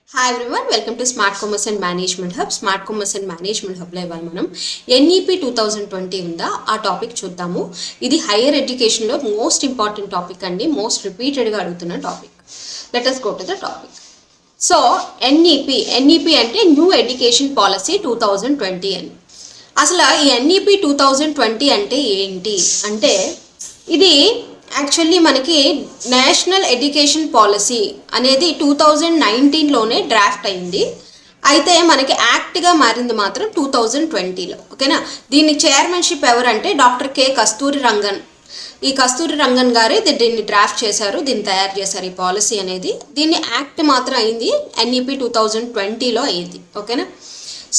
Hi everyone, welcome to smart commerce and management hub. Smart commerce and management హబ్లో ఇవాళ మనం NEP 2020 ఉందా ఆ టాపిక్ చూద్దాము. ఇది హైయర్ ఎడ్యుకేషన్లో మోస్ట్ ఇంపార్టెంట్ టాపిక్ అండి, మోస్ట్ రిపీటెడ్గా అడుగుతున్న topic. Let us go to the topic. So NEP అంటే న్యూ ఎడ్యుకేషన్ పాలసీ 2020 అని. అసలు ఈ ఎన్ఈపి 2020 అంటే ఏంటి అంటే, ఇది యాక్చువల్లీ మనకి నేషనల్ ఎడ్యుకేషన్ పాలసీ అనేది 2019లోనే డ్రాఫ్ట్ అయింది. అయితే మనకి యాక్ట్గా మారింది మాత్రం 2020లో. ఓకేనా. దీని చైర్మన్షిప్ ఎవరంటే డాక్టర్ కె కస్తూరి రంగన్. ఈ కస్తూరి రంగన్ గారు దీన్ని డ్రాఫ్ట్ చేశారు, దీన్ని తయారు చేశారు ఈ పాలసీ అనేది. దీన్ని యాక్ట్ మాత్రం అయింది ఎన్ఈపి 2020లో అయింది. ఓకేనా.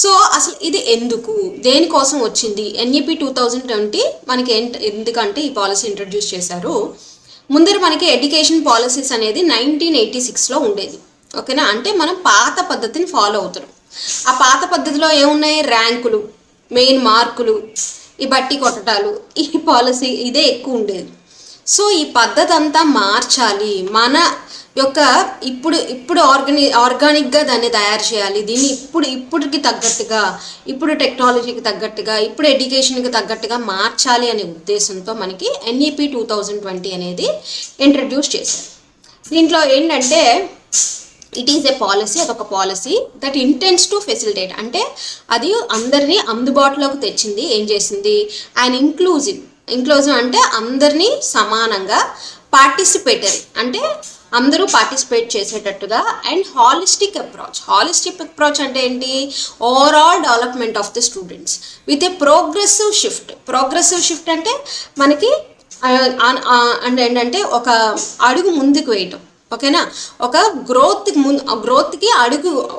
సో అసలు ఇది ఎందుకు, దేనికోసం వచ్చింది ఎన్ఈపి 2020 మనకి ఎందుకంటే ఈ పాలసీ ఇంట్రడ్యూస్ చేశారు. ముందర మనకి ఎడ్యుకేషన్ పాలసీస్ అనేది 1986లో ఉండేది. ఓకేనా. అంటే మనం పాత పద్ధతిని ఫాలో అవుతున్నాం. ఆ పాత పద్ధతిలో ఏమున్నాయి, ర్యాంకులు, మెయిన్ మార్కులు, ఈ బట్టి కొట్టడాలు, ఈ పాలసీ ఇదే ఎక్కువ ఉండేది. సో ఈ పద్ధతి అంతా మార్చాలి, మన యొక్క ఇప్పుడు ఆర్గానిక్గా దాన్ని తయారు చేయాలి. దీన్ని ఇప్పటికి తగ్గట్టుగా, ఇప్పుడు టెక్నాలజీకి తగ్గట్టుగా, ఇప్పుడు ఎడ్యుకేషన్కి తగ్గట్టుగా మార్చాలి అనే ఉద్దేశంతో మనకి ఎన్ఈపి 2020 అనేది ఇంట్రడ్యూస్ చేశారు. దీంట్లో ఏంటంటే ఇట్ ఈజ్ ఎ పాలసీ, అదొక policy that intense to facilitate, అంటే అది అందరినీ అందుబాటులోకి తెచ్చింది. ఏం చేసింది, అండ్ ఇంక్లూజివ్ అంటే అందరినీ సమానంగా, పార్టిసిపేటరీ అంటే అందరూ పార్టిసిపేట్ చేసేటట్టుగా, అండ్ హాలిస్టిక్ అప్రోచ్ అంటే ఏంటి, overall development of the students with a progressive shift అంటే మనకి అంటే ఏంటంటే ఒక అడుగు ముందుకు వేయటం. ఓకేనా. ఒక గ్రోత్కి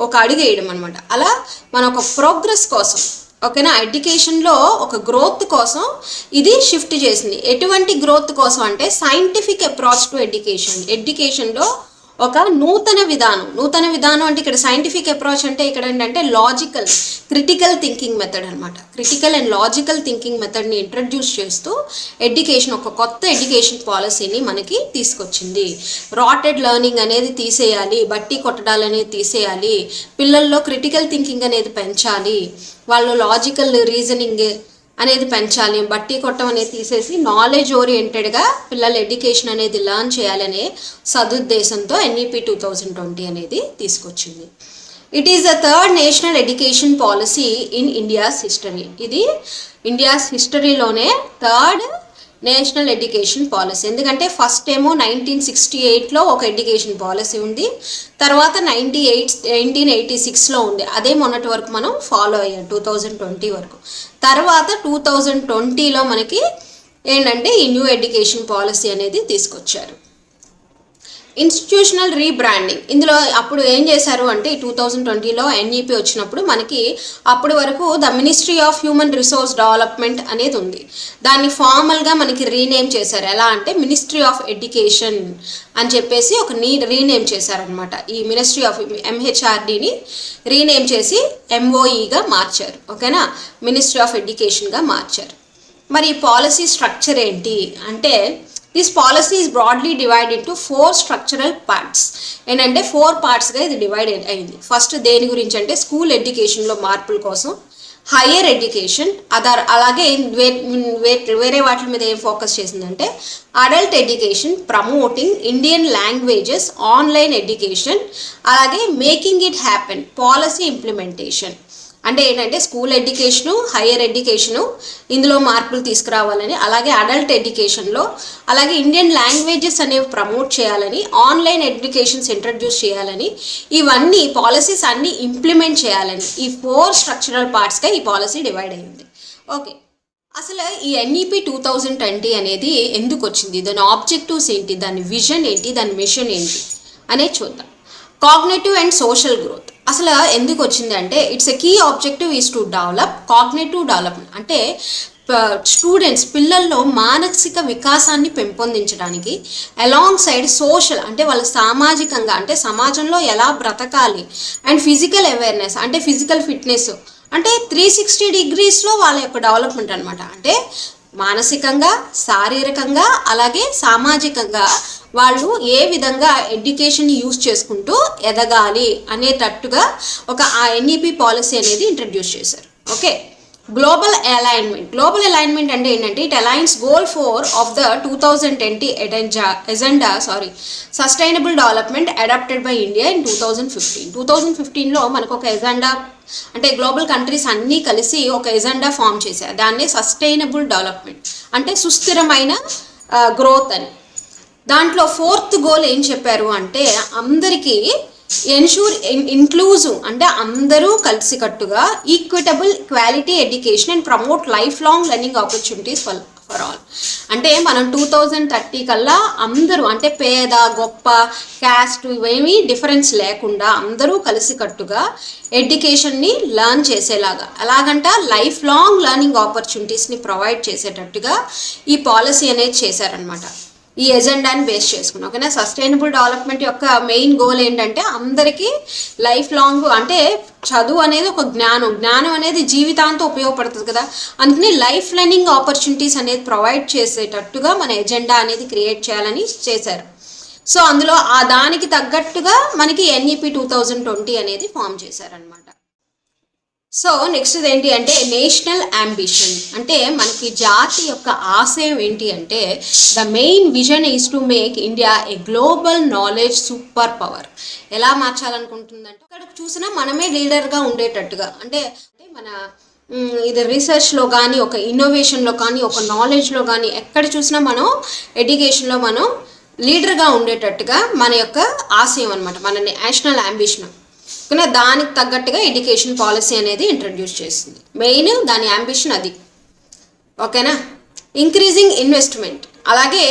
ఒక అడుగు వేయడం అనమాట. అలా మన ఒక ప్రోగ్రెస్ కోసం, ఓకేనా, ఎడ్యుకేషన్లో ఒక గ్రోత్ కోసం ఇది షిఫ్ట్ చేసింది. ఎటువంటి గ్రోత్ కోసం అంటే సైంటిఫిక్ అప్రోచ్ టు ఎడ్యుకేషన్లో ఒక నూతన విధానం అంటే ఇక్కడ సైంటిఫిక్ అప్రోచ్ అంటే ఇక్కడ ఏంటంటే క్రిటికల్ థింకింగ్ మెథడ్ అనమాట. క్రిటికల్ అండ్ లాజికల్ థింకింగ్ మెథడ్ని ఇంట్రడ్యూస్ చేస్తూ ఒక కొత్త ఎడ్యుకేషన్ పాలసీని మనకి తీసుకొచ్చింది. రాటెడ్ లెర్నింగ్ అనేది తీసేయాలి, బట్టి కొట్టడాలు అనేది తీసేయాలి, పిల్లల్లో క్రిటికల్ థింకింగ్ అనేది పెంచాలి, వాళ్ళు లాజికల్ రీజనింగ్ అనేది పెంచాలి, బట్టి కొట్టం అనేది తీసేసి నాలెడ్జ్ ఓరియంటెడ్గా పిల్లల ఎడ్యుకేషన్ అనేది లెర్న్ చేయాలనే సదుద్దేశంతో ఎన్ఈపి 2020 అనేది తీసుకొచ్చింది. It is the third national education policy in India's history. ఇది ఇండియాస్ హిస్టరీలోనే థర్డ్ నేషనల్ ఎడ్యుకేషన్ పాలసీ. ఎందుకంటే ఫస్ట్ ఏమో 1968లో ఒక ఎడ్యుకేషన్ పాలసీ ఉంది, తర్వాత 1986లో ఉంది. అదే మొన్నటి వరకు మనం ఫాలో అయ్యాం 2020 వరకు. తర్వాత 2020లో మనకి ఏంటంటే ఈ న్యూ ఎడ్యుకేషన్ పాలసీ అనేది తీసుకొచ్చారు. ఇన్స్టిట్యూషనల్ రీబ్రాండింగ్, ఇందులో అప్పుడు ఏం చేశారు అంటే 2020లో ఎన్ఈపి వచ్చినప్పుడు మనకి అప్పటి వరకు the ministry of human resource development అనేది ఉంది. దాన్ని ఫార్మల్గా మనకి రీనేమ్ చేశారు. ఎలా అంటే మినిస్ట్రీ ఆఫ్ ఎడ్యుకేషన్ అని చెప్పేసి ఒక రీనేమ్ చేశారనమాట. ఈ మినిస్ట్రీ ఆఫ్ ఎంహెచ్ఆర్డీని రీనేమ్ చేసి ఎంఓఈగా మార్చారు. ఓకేనా, మినిస్ట్రీ ఆఫ్ ఎడ్యుకేషన్గా మార్చారు. మరి ఈ పాలసీ స్ట్రక్చర్ ఏంటి అంటే, this policy is broadly divide into 4 structural parts. ఏంటంటే 4 పార్ట్స్గా ఇది డివైడ్ అయింది. ఫస్ట్ దేని గురించి అంటే స్కూల్ ఎడ్యుకేషన్లో మార్పుల కోసం, హయ్యర్ ఎడ్యుకేషన్, అలాగే వేరే వాటి మీద ఏం ఫోకస్ చేసిందంటే adult education, promoting Indian languages, online education, అలాగే making it happen, policy implementation. అంటే ఏంటంటే స్కూల్ ఎడ్యుకేషను, హయ్యర్ ఎడ్యుకేషను ఇందులో మార్పులు తీసుకురావాలని, అలాగే అడల్ట్ ఎడ్యుకేషన్లో, అలాగే ఇండియన్ లాంగ్వేజెస్ అనేవి ప్రమోట్ చేయాలని, ఆన్లైన్ ఎడ్యుకేషన్స్ ఇంట్రడ్యూస్ చేయాలని, ఇవన్నీ పాలసీస్ అన్నీ ఇంప్లిమెంట్ చేయాలని, ఈ 4 స్ట్రక్చరల్ పార్ట్స్గా ఈ పాలసీ డివైడ్ అయ్యింది. ఓకే, అసలు ఈ ఎన్ఈపి 2020 అనేది ఎందుకు వచ్చింది, దాని ఆబ్జెక్టివ్స్ ఏంటి, దాని విజన్ ఏంటి, దాని మిషన్ ఏంటి అనేది చూద్దాం. కాగ్నిటివ్ అండ్ సోషల్ గ్రోత్ అసలు ఎందుకు వచ్చింది అంటే, it's a key objective is to develop cognitive development, అంటే స్టూడెంట్స్ పిల్లల్లో మానసిక వికాసాన్ని పెంపొందించడానికి, అలాంగ్ సైడ్ సోషల్ అంటే వాళ్ళ సామాజికంగా అంటే సమాజంలో ఎలా బ్రతకాలి, అండ్ ఫిజికల్ అవేర్నెస్ అంటే ఫిజికల్ ఫిట్నెస్, అంటే 360 degreesలో వాళ్ళ యొక్క డెవలప్మెంట్ అనమాట. అంటే మానసికంగా, శారీరకంగా, అలాగే సామాజికంగా వాళ్ళు ఏ విధంగా ఎడ్యుకేషన్ యూజ్ చేసుకుంటూ ఎదగాలి అనేటట్టుగా ఒక ఆ ఎన్ఈపి పాలసీ అనేది ఇంట్రడ్యూస్ చేశారు. ఓకే, గ్లోబల్ అలైన్మెంట్ అంటే ఏంటంటే it aligns goal 4 of the 2020 agenda sustainable development adopted by India in 2015లో మనకు ఒక ఎజెండా అంటే గ్లోబల్ కంట్రీస్ అన్నీ కలిసి ఒక ఎజెండా ఫామ్ చేశారు. దాన్నే సస్టైనబుల్ డెవలప్మెంట్ అంటే సుస్థిరమైన గ్రోత్ అని. దాంట్లో 4th గోల్ ఏం చెప్పారు అంటే అందరికీ ఎన్షూర్ ఇన్క్లూజివ్ అంటే అందరూ కలిసికట్టుగా equitable quality education and promote life long learning opportunities for all. అంటే మనం 2030 కల్లా అందరూ అంటే పేద గొప్ప క్యాస్ట్ ఇవేమీ డిఫరెన్స్ లేకుండా అందరూ కలిసికట్టుగా ఎడ్యుకేషన్ని లెర్న్ చేసేలాగా ఎలాగంట లైఫ్ లాంగ్ లెర్నింగ్ ఆపర్చునిటీస్ని ప్రొవైడ్ చేసేటట్టుగా ఈ పాలసీ అనేది చేశారనమాట. ఈ ఎజెండాని బేస్ చేసుకున్నాం. ఓకేనా, సస్టైనబుల్ డెవలప్మెంట్ యొక్క మెయిన్ గోల్ ఏంటంటే అందరికీ లైఫ్ లాంగ్ అంటే చదువు అనేది ఒక జ్ఞానం అనేది జీవితాంతం ఉపయోగపడుతుంది కదా, అందుకని లైఫ్ లెర్నింగ్ ఆపర్చునిటీస్ అనేది ప్రొవైడ్ చేసేటట్టుగా మన ఎజెండా అనేది క్రియేట్ చేయాలని చేశారు. సో అందులో ఆ దానికి తగ్గట్టుగా మనకి ఎన్ఈపి 2020 అనేది ఫామ్ చేశారనమాట. సో నెక్స్ట్ ఏంటి అంటే నేషనల్ అంబిషన్ అంటే మనకి జాతి యొక్క ఆశయం ఏంటి అంటే the main vision is to make India a global knowledge super power. ఎలా మార్చాలనుకుంటుందంటే ఇక్కడ చూసినా మనమే లీడర్గా ఉండేటట్టుగా అంటే మన ఇది రీసెర్చ్లో కానీ ఒక ఇన్నోవేషన్లో కానీ ఒక నాలెడ్జ్లో కానీ ఎక్కడ చూసినా మనం ఎడ్యుకేషన్లో మనం లీడర్గా ఉండేటట్టుగా మన యొక్క ఆశయం అనమాట, మన నేషనల్ అంబిషన్. కానీ దానికి తగ్గట్టుగా ఎడ్యుకేషన్ పాలసీ అనేది ఇంట్రడ్యూస్ చేసింది. మెయిన్ దాని అంబిషన్ అది. ఓకేనా, ఇంక్రీజింగ్ ఇన్వెస్ట్మెంట్ అలాగే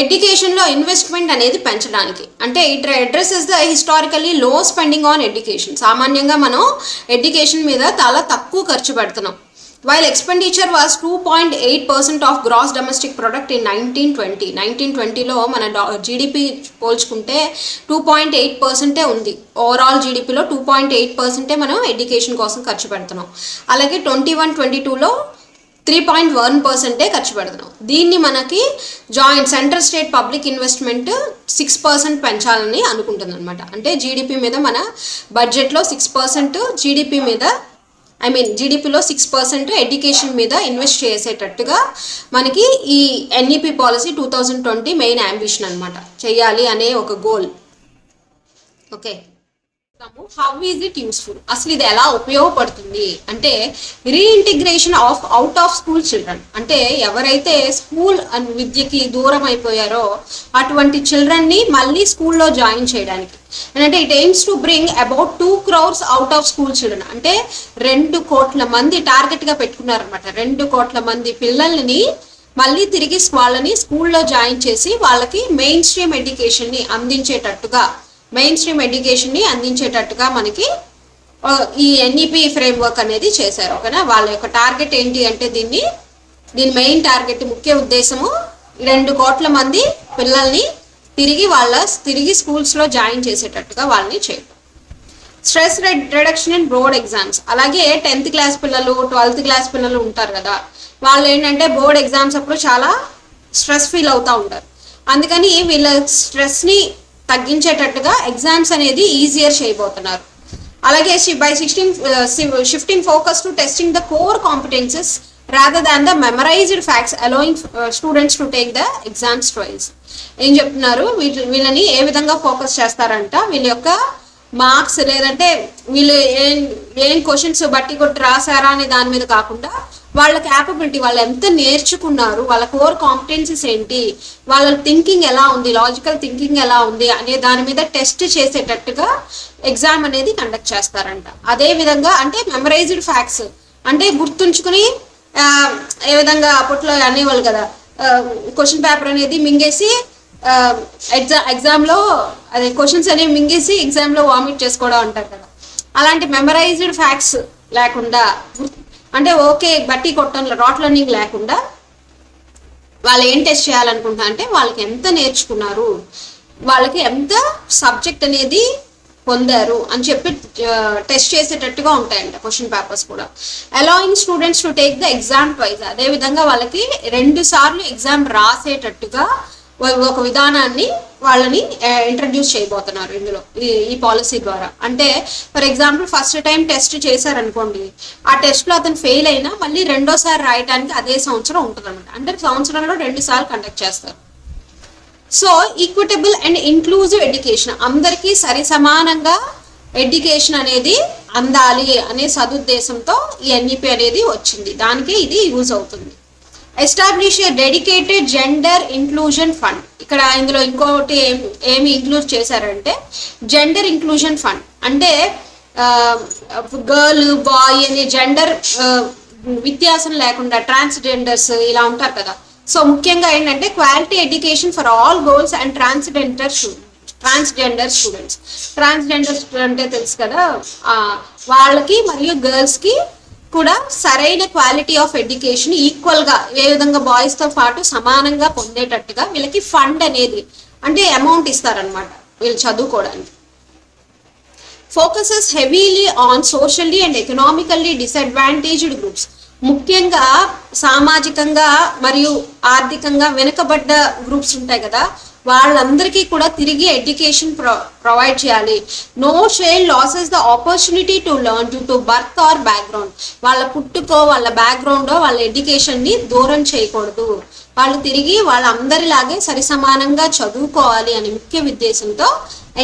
ఎడ్యుకేషన్లో ఇన్వెస్ట్మెంట్ అనేది పెంచడానికి అంటే ఇట్ అడ్రెసెస్ ద హిస్టారికల్లీ లో స్పెండింగ్ ఆన్ ఎడ్యుకేషన్. సామాన్యంగా మనం ఎడ్యుకేషన్ మీద చాలా తక్కువ ఖర్చు పెడుతున్నాం. While expenditure was 2.8% of gross domestic product in 1920లో మన జీడిపి పోల్చుకుంటే 2.8% ఉంది. ఓవరాల్ జీడిపిలో 2.8% మనం ఎడ్యుకేషన్ కోసం ఖర్చు పెడుతున్నాం. అలాగే 21-22లో 3.1% ఖర్చు పెడుతున్నాం. దీన్ని మనకి సెంట్రల్ స్టేట్ పబ్లిక్ ఇన్వెస్ట్మెంట్ 6% పెంచాలని అనుకుంటుంది అనమాట. అంటే జీడిపి మీద మన బడ్జెట్లో 6% జీడిపి మీద జీడిపిలో 6% ఎడ్యుకేషన్ మీద ఇన్వెస్ట్ చేసేటట్టుగా మనకి ఈ ఎన్ఈపి పాలసీ 2020 మెయిన్ అంబిషన్ అనమాట, చెయ్యాలి అనే ఒక goal. Okay, how is it useful, అసలు ఇది ఎలా ఉపయోగపడుతుంది అంటే reintegration of out of school children అంటే ఎవరైతే స్కూల్ విద్యకి దూరం అయిపోయారో అటువంటి చిల్డ్రన్ని మళ్ళీ స్కూల్లో జాయిన్ చేయడానికి. అంటే it AIIMS to bring about 2 crores out of school children అంటే 2 కోట్ల మంది టార్గెట్గా పెట్టుకున్నారనమాట. 2 కోట్ల మంది పిల్లల్ని మళ్ళీ తిరిగి వాళ్ళని స్కూల్లో జాయిన్ చేసి వాళ్ళకి మెయిన్ స్ట్రీమ్ ఎడ్యుకేషన్ని అందించేటట్టుగా మనకి ఈ ఎన్ఈపి ఫ్రేమ్వర్క్ అనేది చేశారు. ఓకేనా, వాళ్ళ యొక్క టార్గెట్ ఏంటి అంటే దీని మెయిన్ టార్గెట్ ముఖ్య ఉద్దేశము 2 కోట్ల మంది పిల్లల్ని తిరిగి స్కూల్స్లో జాయిన్ చేసేటట్టుగా వాళ్ళని చేయడం. Stress reduction in board exams అలాగే 10th క్లాస్ పిల్లలు 12th క్లాస్ పిల్లలు ఉంటారు కదా, వాళ్ళు ఏంటంటే బోర్డ్ ఎగ్జామ్స్ అప్పుడు చాలా స్ట్రెస్ ఫీల్ అవుతూ ఉంటారు. అందుకని వీళ్ళ స్ట్రెస్ని తగ్గించేటట్టుగా ఎగ్జామ్స్ అనేది ఈజియర్ చేయబోతున్నారు. అలాగే by shifting focus to testing the core competencies rather than the memorized facts, allowing students to take the exams trials. ఏం చెప్తున్నారు, వీళ్ళని ఏ విధంగా ఫోకస్ చేస్తారంట, వీళ్ళ యొక్క మార్క్స్ లేదంటే వీళ్ళు ఏం క్వశ్చన్స్ బట్టి కొట్టి రాసారా అనే దాని మీద కాకుండా వాళ్ళ క్యాపబిలిటీ, వాళ్ళు ఎంత నేర్చుకున్నారు, వాళ్ళ కోర్ కాంపిటెన్సీస్ ఏంటి, వాళ్ళ థింకింగ్ ఎలా ఉంది, లాజికల్ థింకింగ్ ఎలా ఉంది అనే దాని మీద టెస్ట్ చేసేటట్టుగా ఎగ్జామ్ అనేది కండక్ట్ చేస్తారంట. అదే విధంగా అంటే మెమరైజ్డ్ ఫ్యాక్ట్స్ అంటే గుర్తుంచుకుని ఏ విధంగా అప్పట్లో అనేవాళ్ళు కదా, క్వశ్చన్ పేపర్ అనేది మింగేసి ఎగ్జామ్లో అదే క్వశ్చన్స్ అనేవి మింగేసి ఎగ్జామ్లో వామిట్ చేసుకోవడం అంటారు కదా, అలాంటి మెమరైజ్డ్ ఫ్యాక్ట్స్ లేకుండా అంటే ఓకే బట్టి కొట్టడం రాట్ లెర్నింగ్ లేకుండా వాళ్ళు ఏం టెస్ట్ చేయాలనుకుంటా అంటే వాళ్ళకి ఎంత నేర్చుకున్నారు, వాళ్ళకి ఎంత సబ్జెక్ట్ అనేది పొందారు అని చెప్పి టెస్ట్ చేసేటట్టుగా ఉంటాయంట క్వశ్చన్ పేపర్స్ కూడా. Allowing students to take the exam twice, అదే విధంగా వాళ్ళకి 2 సార్లు ఎగ్జామ్ రాసేటట్టుగా ఒక విధానాన్ని వాళ్ళని ఇంట్రడ్యూస్ చేయబోతున్నారు ఇందులో ఈ పాలసీ ద్వారా. అంటే for example first time test చేశారనుకోండి, ఆ టెస్ట్లో అతను ఫెయిల్ అయినా మళ్ళీ 2వ సారి రాయడానికి అదే సంవత్సరం ఉంటుంది అనమాట. అంటే సంవత్సరంలో 2 సార్లు కండక్ట్ చేస్తారు. So equitable and inclusive education, అందరికీ సరి సమానంగా ఎడ్యుకేషన్ అనేది అందాలి అనే సదుద్దేశంతో ఈ ఎన్ఈపి అనేది వచ్చింది. దానికి ఇది యూజ్ అవుతుంది. Establish a dedicated gender inclusion fund, ఇక్కడ ఇందులో ఇంకోటి ఏమి ఇంక్లూడ్ చేశారంటే జెండర్ ఇంక్లూజన్ ఫండ్. అంటే గర్ల్ బాయ్ అనే జెండర్ వ్యత్యాసం లేకుండా ట్రాన్స్జెండర్స్ ఇలా ఉంటారు కదా. సో ముఖ్యంగా ఏంటంటే quality education for all girls and transgender students. Transgender అంటే తెలుసు కదా, వాళ్ళకి మరియు గర్ల్స్కి కూడా సరైన క్వాలిటీ ఆఫ్ ఎడ్యుకేషన్ ఈక్వల్గా ఏ విధంగా బాయ్స్తో పాటు సమానంగా పొందేటట్టుగా వీళ్ళకి ఫండ్ అనేది అంటే అమౌంట్ ఇస్తారనమాట వీళ్ళు చదువుకోవడానికి. Focuses heavily on socially and economically disadvantaged groups, ముఖ్యంగా సామాజికంగా మరియు ఆర్థికంగా వెనుకబడ్డ గ్రూప్స్ ఉంటాయి కదా, వాళ్ళందరికీ కూడా తిరిగి ఎడ్యుకేషన్ ప్రొవైడ్ చేయాలి. No child loses the opportunity to learn due to birth or background, వాళ్ళ పుట్టుకో వాళ్ళ బ్యాక్గ్రౌండ్ వాళ్ళ ఎడ్యుకేషన్ని దూరం చేయకూడదు, వాళ్ళు తిరిగి వాళ్ళందరిలాగే సరిసమానంగా చదువుకోవాలి అనే ముఖ్య ఉద్దేశంతో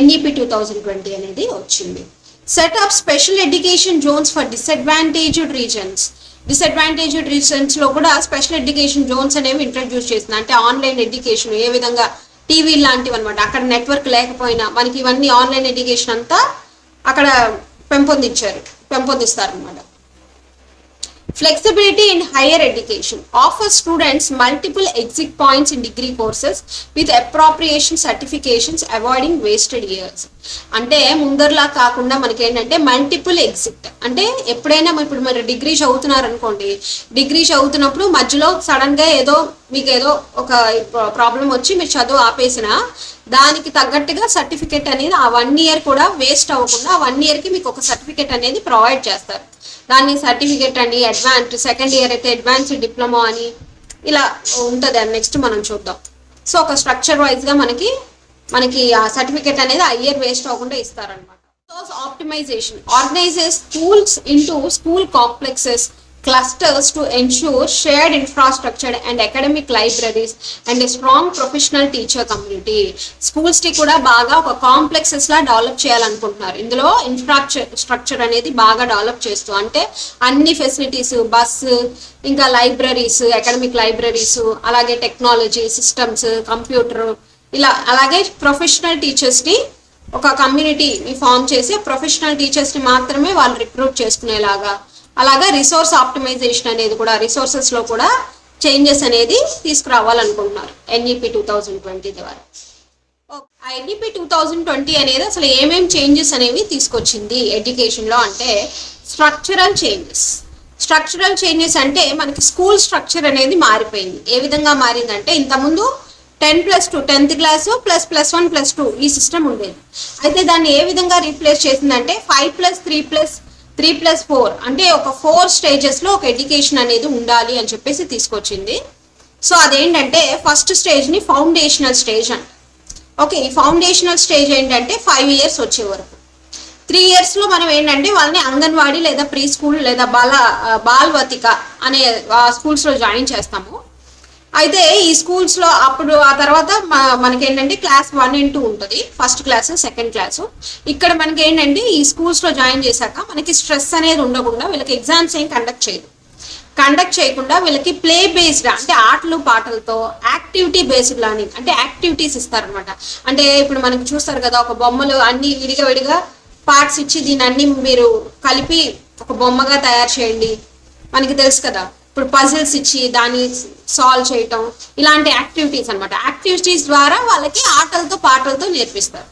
ఎన్ఈపి 2020 అనేది వచ్చింది. Setup special education zones for disadvantaged regions, disadvantaged రీజన్స్లో కూడా స్పెషల్ ఎడ్యుకేషన్ జోన్స్ అనేవి ఇంట్రడ్యూస్ చేస్తుంది. అంటే ఆన్లైన్ ఎడ్యుకేషన్ ఏ విధంగా టీవీ లాంటివి అనమాట, అక్కడ నెట్వర్క్ లేకపోయినా మనకి ఇవన్నీ ఆన్లైన్ ఎడ్యుకేషన్ అంతా అక్కడ పెంపొందిస్తారు అనమాట. Flexibility in higher education offers students multiple exit points in degree courses with appropriation certifications, avoiding wasted years. అంటే ముందరలా కాకుండా మనకి ఏంటంటే మల్టిపుల్ ఎగ్జిట్, అంటే ఎప్పుడైనా ఇప్పుడు మీరు డిగ్రీ చదువుతున్నారు అనుకోండి, డిగ్రీ చదువుతున్నప్పుడు మధ్యలో సడన్గా మీకు ఏదో ఒక ప్రాబ్లం వచ్చి మీరు చదువు ఆపేసినా దానికి తగ్గట్టుగా సర్టిఫికేట్ అనేది ఆ 1 year కూడా వేస్ట్ అవ్వకుండా ఆ 1 yearకి మీకు ఒక సర్టిఫికేట్ అనేది ప్రొవైడ్ చేస్తారు. దాన్ని సర్టిఫికేట్ అని అడ్వాన్స్, సెకండ్ ఇయర్ అయితే అడ్వాన్స్డ్ డిప్లొమా అని ఇలా ఉంటుంది. అది నెక్స్ట్ మనం చూద్దాం. సో ఒక స్ట్రక్చర్ వైజ్గా మనకి ఆ సర్టిఫికేట్ అనేది ఆ ఇయర్ వేస్ట్ అవ్వకుండా ఇస్తారనమాట. Resource optimisation organises schools into school complexes clusters to ensure shared infrastructure and academic libraries and a strong professional teacher community. Schools ని కూడా బాగా ఒక కాంప్లెక్సెస్ లా డెవలప్ చేయాలనుకుంటున్నారు. ఇందులో ఇన్ఫ్రాస్ట్రక్చర్ అనేది బాగా డెవలప్ చేస్తూ, అంటే అన్ని ఫెసిలిటీస్, బస్సు, ఇంకా లైబ్రరీస్, అకాడమిక్ లైబ్రరీస్, అలాగే టెక్నాలజీ సిస్టమ్స్, కంప్యూటర్, ఇలా అలాగే ప్రొఫెషనల్ టీచర్స్ని ఒక కమ్యూనిటీని ఫామ్ చేసి ప్రొఫెషనల్ టీచర్స్ని మాత్రమే వాళ్ళు రిక్రూట్ చేసుకునేలాగా, అలాగా రిసోర్స్ ఆప్టిమైజేషన్ అనేది కూడా రిసోర్సెస్లో కూడా చేంజెస్ అనేది తీసుకురావాలనుకుంటున్నారు ఎన్ఈపి 2020 ద్వారా. ఆ ఎన్ఈపి 2020 అనేది అసలు ఏమేమి చేంజెస్ అనేవి తీసుకొచ్చింది ఎడ్యుకేషన్లో అంటే స్ట్రక్చరల్ చేంజెస్ అంటే మనకి స్కూల్ స్ట్రక్చర్ అనేది మారిపోయింది. ఏ విధంగా మారిందంటే ఇంతకుముందు 10+2 10th క్లాస్ ++1 +2 ఈ సిస్టమ్ ఉండేది. అయితే దాన్ని ఏ విధంగా రీప్లేస్ చేసిందంటే 5+3+4 అంటే ఒక 4 స్టేజెస్లో ఒక ఎడ్యుకేషన్ అనేది ఉండాలి అని చెప్పేసి తీసుకొచ్చింది. సో అదేంటంటే ఫస్ట్ స్టేజ్ని ఫౌండేషనల్ స్టేజ్ అంట. ఓకే, ఈ ఫౌండేషనల్ స్టేజ్ ఏంటంటే 5 years వచ్చే వరకు. 3 yearsలో మనం ఏంటంటే వాళ్ళని అంగన్వాడీ లేదా ప్రీ స్కూల్ లేదా బాల్వతిక అనే స్కూల్స్లో జాయిన్ చేస్తాము. అయితే ఈ స్కూల్స్లో అప్పుడు ఆ తర్వాత మనకి ఏంటంటే క్లాస్ 1 and 2 ఉంటుంది, ఫస్ట్ క్లాస్ సెకండ్ క్లాసు. ఇక్కడ మనకి ఏంటంటే ఈ స్కూల్స్లో జాయిన్ చేశాక మనకి స్ట్రెస్ అనేది ఉండకుండా వీళ్ళకి ఎగ్జామ్స్ ఏం కండక్ట్ చేయకుండా వీళ్ళకి ప్లే బేస్డ్ అంటే ఆటలు పాటలతో యాక్టివిటీ బేస్డ్ లర్నింగ్ అంటే యాక్టివిటీస్ ఇస్తారనమాట. అంటే ఇప్పుడు మనకి చూస్తారు కదా, ఒక బొమ్మలు అన్ని విడిగా పార్ట్స్ ఇచ్చి దీన్ని అన్ని మీరు కలిపి ఒక బొమ్మగా తయారు చేయండి, మనకి తెలుసు కదా. ఇప్పుడు పజిల్స్ ఇచ్చి దాన్ని సాల్వ్ చేయటం, ఇలాంటి యాక్టివిటీస్ అనమాట. యాక్టివిటీస్ ద్వారా వాళ్ళకి ఆటలతో పాటలతో నేర్పిస్తారు.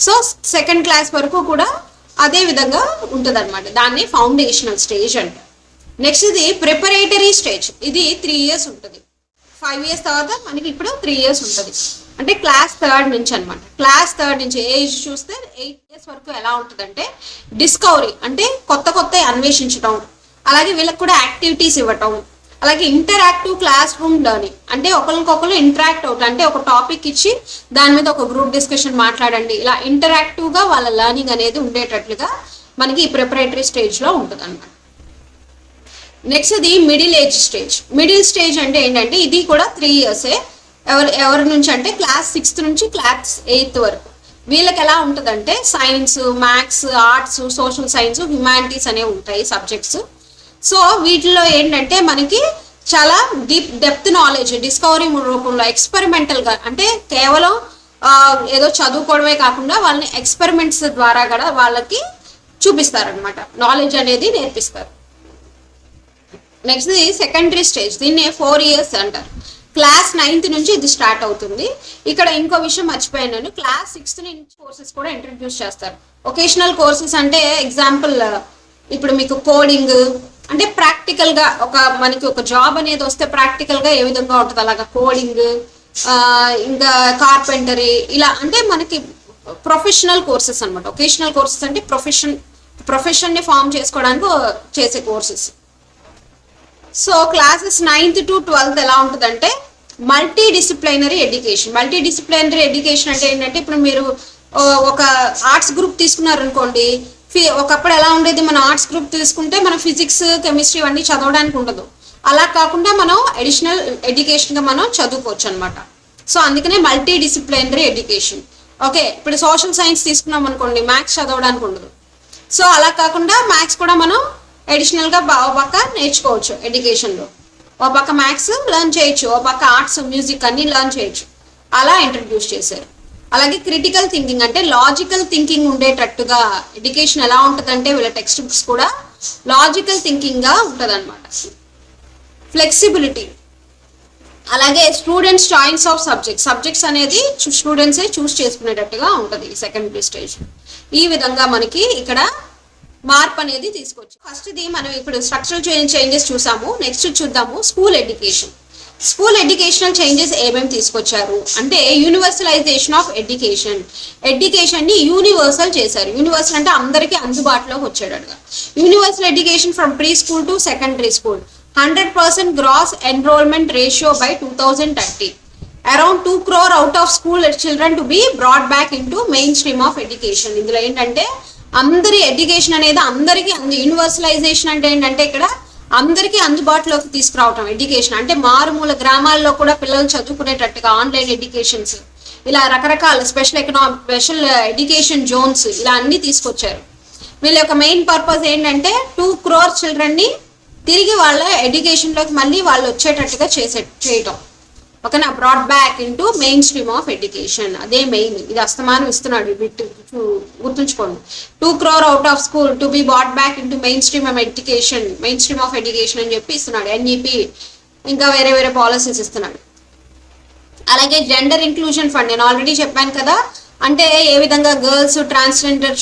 సో సెకండ్ క్లాస్ వరకు కూడా అదే విధంగా ఉంటుంది అనమాట. దాన్ని ఫౌండేషనల్ స్టేజ్ అంట. నెక్స్ట్ ఇది ప్రిపరేటరీ స్టేజ్, ఇది 3 years ఉంటుంది. 5 years తర్వాత మనకి ఇప్పుడు 3 years ఉంటుంది. అంటే క్లాస్ థర్డ్ నుంచి అనమాట. క్లాస్ థర్డ్ నుంచి ఏజ్ చూస్తే 8 years వరకు ఎలా ఉంటుందంటే డిస్కవరీ, అంటే కొత్త కొత్త అన్వేషించడం, అలాగే వీళ్ళకి కూడా యాక్టివిటీస్ ఇవ్వటం, అలాగే ఇంటరాక్టివ్ క్లాస్ రూమ్ లెర్నింగ్, అంటే ఒకరికొకరు ఇంటరాక్ట్ అవుతారు, అంటే ఒక టాపిక్ ఇచ్చి దాని మీద ఒక గ్రూప్ డిస్కషన్ మాట్లాడండి, ఇలా ఇంటరాక్టివ్గా వాళ్ళ లెర్నింగ్ అనేది ఉండేటట్లుగా మనకి ఈ ప్రిపరేటరీ స్టేజ్లో ఉంటుంది అనమాట. నెక్స్ట్ ఇది middle age stage. Middle stage అంటే ఏంటంటే ఇది కూడా 3 years. ఎవరి నుంచి అంటే క్లాస్ 6th నుంచి క్లాస్ 8th వరకు. వీళ్ళకి ఎలా ఉంటుందంటే science, maths, arts, social science, humanities అనేవి ఉంటాయి సబ్జెక్ట్స్. సో వీటిలో ఏంటంటే మనకి చాలా డెప్త్ నాలెడ్జ్ డిస్కవరీ రూపంలో ఎక్స్పెరిమెంటల్గా, అంటే కేవలం ఏదో చదువుకోవడమే కాకుండా వాళ్ళని ఎక్స్పెరిమెంట్స్ ద్వారా కూడా వాళ్ళకి చూపిస్తారనమాట, నాలెడ్జ్ అనేది నేర్పిస్తారు. నెక్స్ట్ సెకండరీ స్టేజ్, దీన్ని 4 years అంటారు. క్లాస్ 9th నుంచి ఇది స్టార్ట్ అవుతుంది. ఇక్కడ ఇంకో విషయం మర్చిపోయాను, క్లాస్ 6th నుంచి కోర్సెస్ కూడా ఇంట్రడ్యూస్ చేస్తారు. ఒకేషనల్ కోర్సెస్ అంటే ఎగ్జాంపుల్ ఇప్పుడు మీకు కోడింగ్, అంటే ప్రాక్టికల్గా మనకి ఒక జాబ్ అనేది వస్తే ప్రాక్టికల్గా ఏ విధంగా ఉంటుంది అలాగా కోడింగ్, ఇంకా కార్పెంటరీ, ఇలా అంటే మనకి ప్రొఫెషనల్ కోర్సెస్ అనమాట. ఒకేషనల్ కోర్సెస్ అంటే ప్రొఫెషన్ని ఫామ్ చేసుకోవడానికి చేసే courses. So classes 9th to 12th ఎలా ఉంటుందంటే multi disciplinary education. Multi disciplinary education అంటే ఏంటంటే ఇప్పుడు మీరు ఒక ఆర్ట్స్ గ్రూప్ తీసుకున్నారనుకోండి, ఒకప్పుడు ఎలా ఉండేది, మన ఆర్ట్స్ గ్రూప్ తీసుకుంటే మనం ఫిజిక్స్, కెమిస్ట్రీ ఇవన్నీ చదవడానికి ఉండదు. అలా కాకుండా మనం అడిషనల్ ఎడ్యుకేషన్గా మనం చదువుకోవచ్చు అనమాట. సో అందుకనే మల్టీ డిసిప్లైనరీ ఎడ్యుకేషన్. ఓకే, ఇప్పుడు సోషల్ సైన్స్ తీసుకున్నాం అనుకోండి, మ్యాథ్స్ చదవడానికి ఉండదు. సో అలా కాకుండా మ్యాథ్స్ కూడా మనం అడిషనల్గా ఒక పక్క నేర్చుకోవచ్చు ఎడ్యుకేషన్లో. ఒక పక్క మ్యాథ్స్ లెర్న్ చేయొచ్చు, ఒక పక్క ఆర్ట్స్, మ్యూజిక్ అన్ని లెర్న్ చేయొచ్చు. అలా ఇంట్రడ్యూస్ చేశారు. అలాగే క్రిటికల్ థింకింగ్, అంటే లాజికల్ థింకింగ్ ఉండేటట్టుగా ఎడ్యుకేషన్ ఎలా ఉంటుందంటే వీళ్ళ టెక్స్ట్ బుక్స్ కూడా లాజికల్ థింకింగ్గా ఉంటుంది అనమాట. ఫ్లెక్సిబిలిటీ, అలాగే స్టూడెంట్స్ చాయిస్ ఆఫ్ సబ్జెక్ట్స్ అనేది స్టూడెంట్సే చూస్ చేసుకునేటట్టుగా ఉంటుంది ఈ సెకండరీ స్టేజ్. ఈ విధంగా మనకి ఇక్కడ మార్పు అనేది తీసుకోవచ్చు. ఫస్ట్ ఇది మనం ఇప్పుడు స్ట్రక్చరల్ చేంజెస్ చూసాము. నెక్స్ట్ చూద్దాము school education. School educational changes ఏమేమి తీసుకొచ్చారు అంటే యూనివర్సలైజేషన్ ఆఫ్ ఎడ్యుకేషన్ని యూనివర్సల్ చేశారు. యూనివర్సల్ అంటే అందరికీ అందుబాటులోకి వచ్చేటట్టుగా. Universal education from pre school to secondary school, 100% gross enrollment ratio by 2030. Around 2 crore out of school children to be brought back into mainstream of education. ఇందులో ఏంటంటే అందరి ఎడ్యుకేషన్ అనేది అందరికీ యూనివర్సలైజేషన్ అంటే ఏంటంటే ఇక్కడ అందరికీ అందుబాటులోకి తీసుకురావటం. ఎడ్యుకేషన్ అంటే మారుమూల గ్రామాల్లో కూడా పిల్లలు చదువుకునేటట్టుగా ఆన్లైన్ ఎడ్యుకేషన్స్, ఇలా రకరకాల స్పెషల్ ఎడ్యుకేషన్ జోన్స్ ఇలా అన్ని తీసుకొచ్చారు. వీళ్ళ యొక్క మెయిన్ పర్పస్ ఏంటంటే 2 crore చిల్డ్రన్ని తిరిగి వాళ్ళ ఎడ్యుకేషన్లోకి మళ్ళీ వాళ్ళు వచ్చేటట్టుగా చేయటం. ఓకేనా, brought back into main stream of education. అదే మెయిన్, ఇది అస్తమానం ఇస్తున్నాడు, బిట్ గుర్తుంచుకోండి. 2 crore out of school to be brought back into main stream of education అని చెప్పి ఇస్తున్నాడు. ఎన్ఈపి ఇంకా వేరే వేరే పాలసీస్ ఇస్తున్నాడు. అలాగే జెండర్ ఇంక్లూజన్ ఫండ్ నేను ఆల్రెడీ చెప్పాను కదా, అంటే ఏ విధంగా గర్ల్స్ ట్రాన్స్జెండర్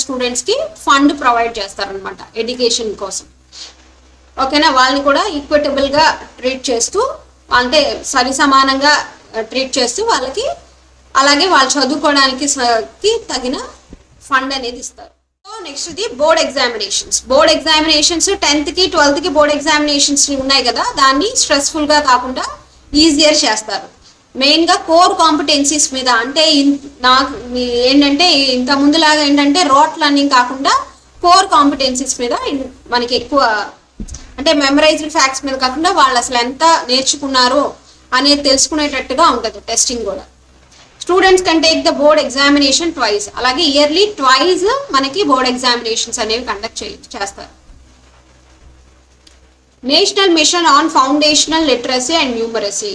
స్టూడెంట్స్కి ఫండ్ ప్రొవైడ్ చేస్తారనమాట ఎడ్యుకేషన్ కోసం. ఓకేనా, వాళ్ళని కూడా ఈక్విటబుల్గా ట్రీట్ చేస్తూ, అంటే సరి సమానంగా ట్రీట్ చేస్తూ వాళ్ళకి, అలాగే వాళ్ళు చదువుకోవడానికి తగిన ఫండ్ అనేది ఇస్తారు. సో నెక్స్ట్ ఇది బోర్డ్ ఎగ్జామినేషన్స్. 10th కి 12th కి బోర్డ్ ఎగ్జామినేషన్స్ ఉన్నాయి కదా, దాన్ని స్ట్రెస్ఫుల్గా కాకుండా ఈజియర్ చేస్తారు. మెయిన్గా కోర్ కాంపిటెన్సీస్ మీద, అంటే నాకు ఏంటంటే ఇంత ముందులాగా ఏంటంటే రోట్ లర్నింగ్ కాకుండా కోర్ కాంపిటెన్సీస్ మీద మనకి ఎక్కువ, అంటే మెమరైజ్డ్ ఫ్యాక్ట్స్ మీద కాకుండా వాళ్ళు అసలు ఎంత నేర్చుకున్నారు అనేది తెలుసుకునేటట్టుగా ఉంటుంది టెస్టింగ్ కూడా. Students can take the board examination twice, అలాగే ఇయర్లీ ట్వైస్ మనకి బోర్డ్ ఎగ్జామినేషన్స్ అనేవి కండక్ట్ చేస్తారు. National mission on foundational literacy and numeracy.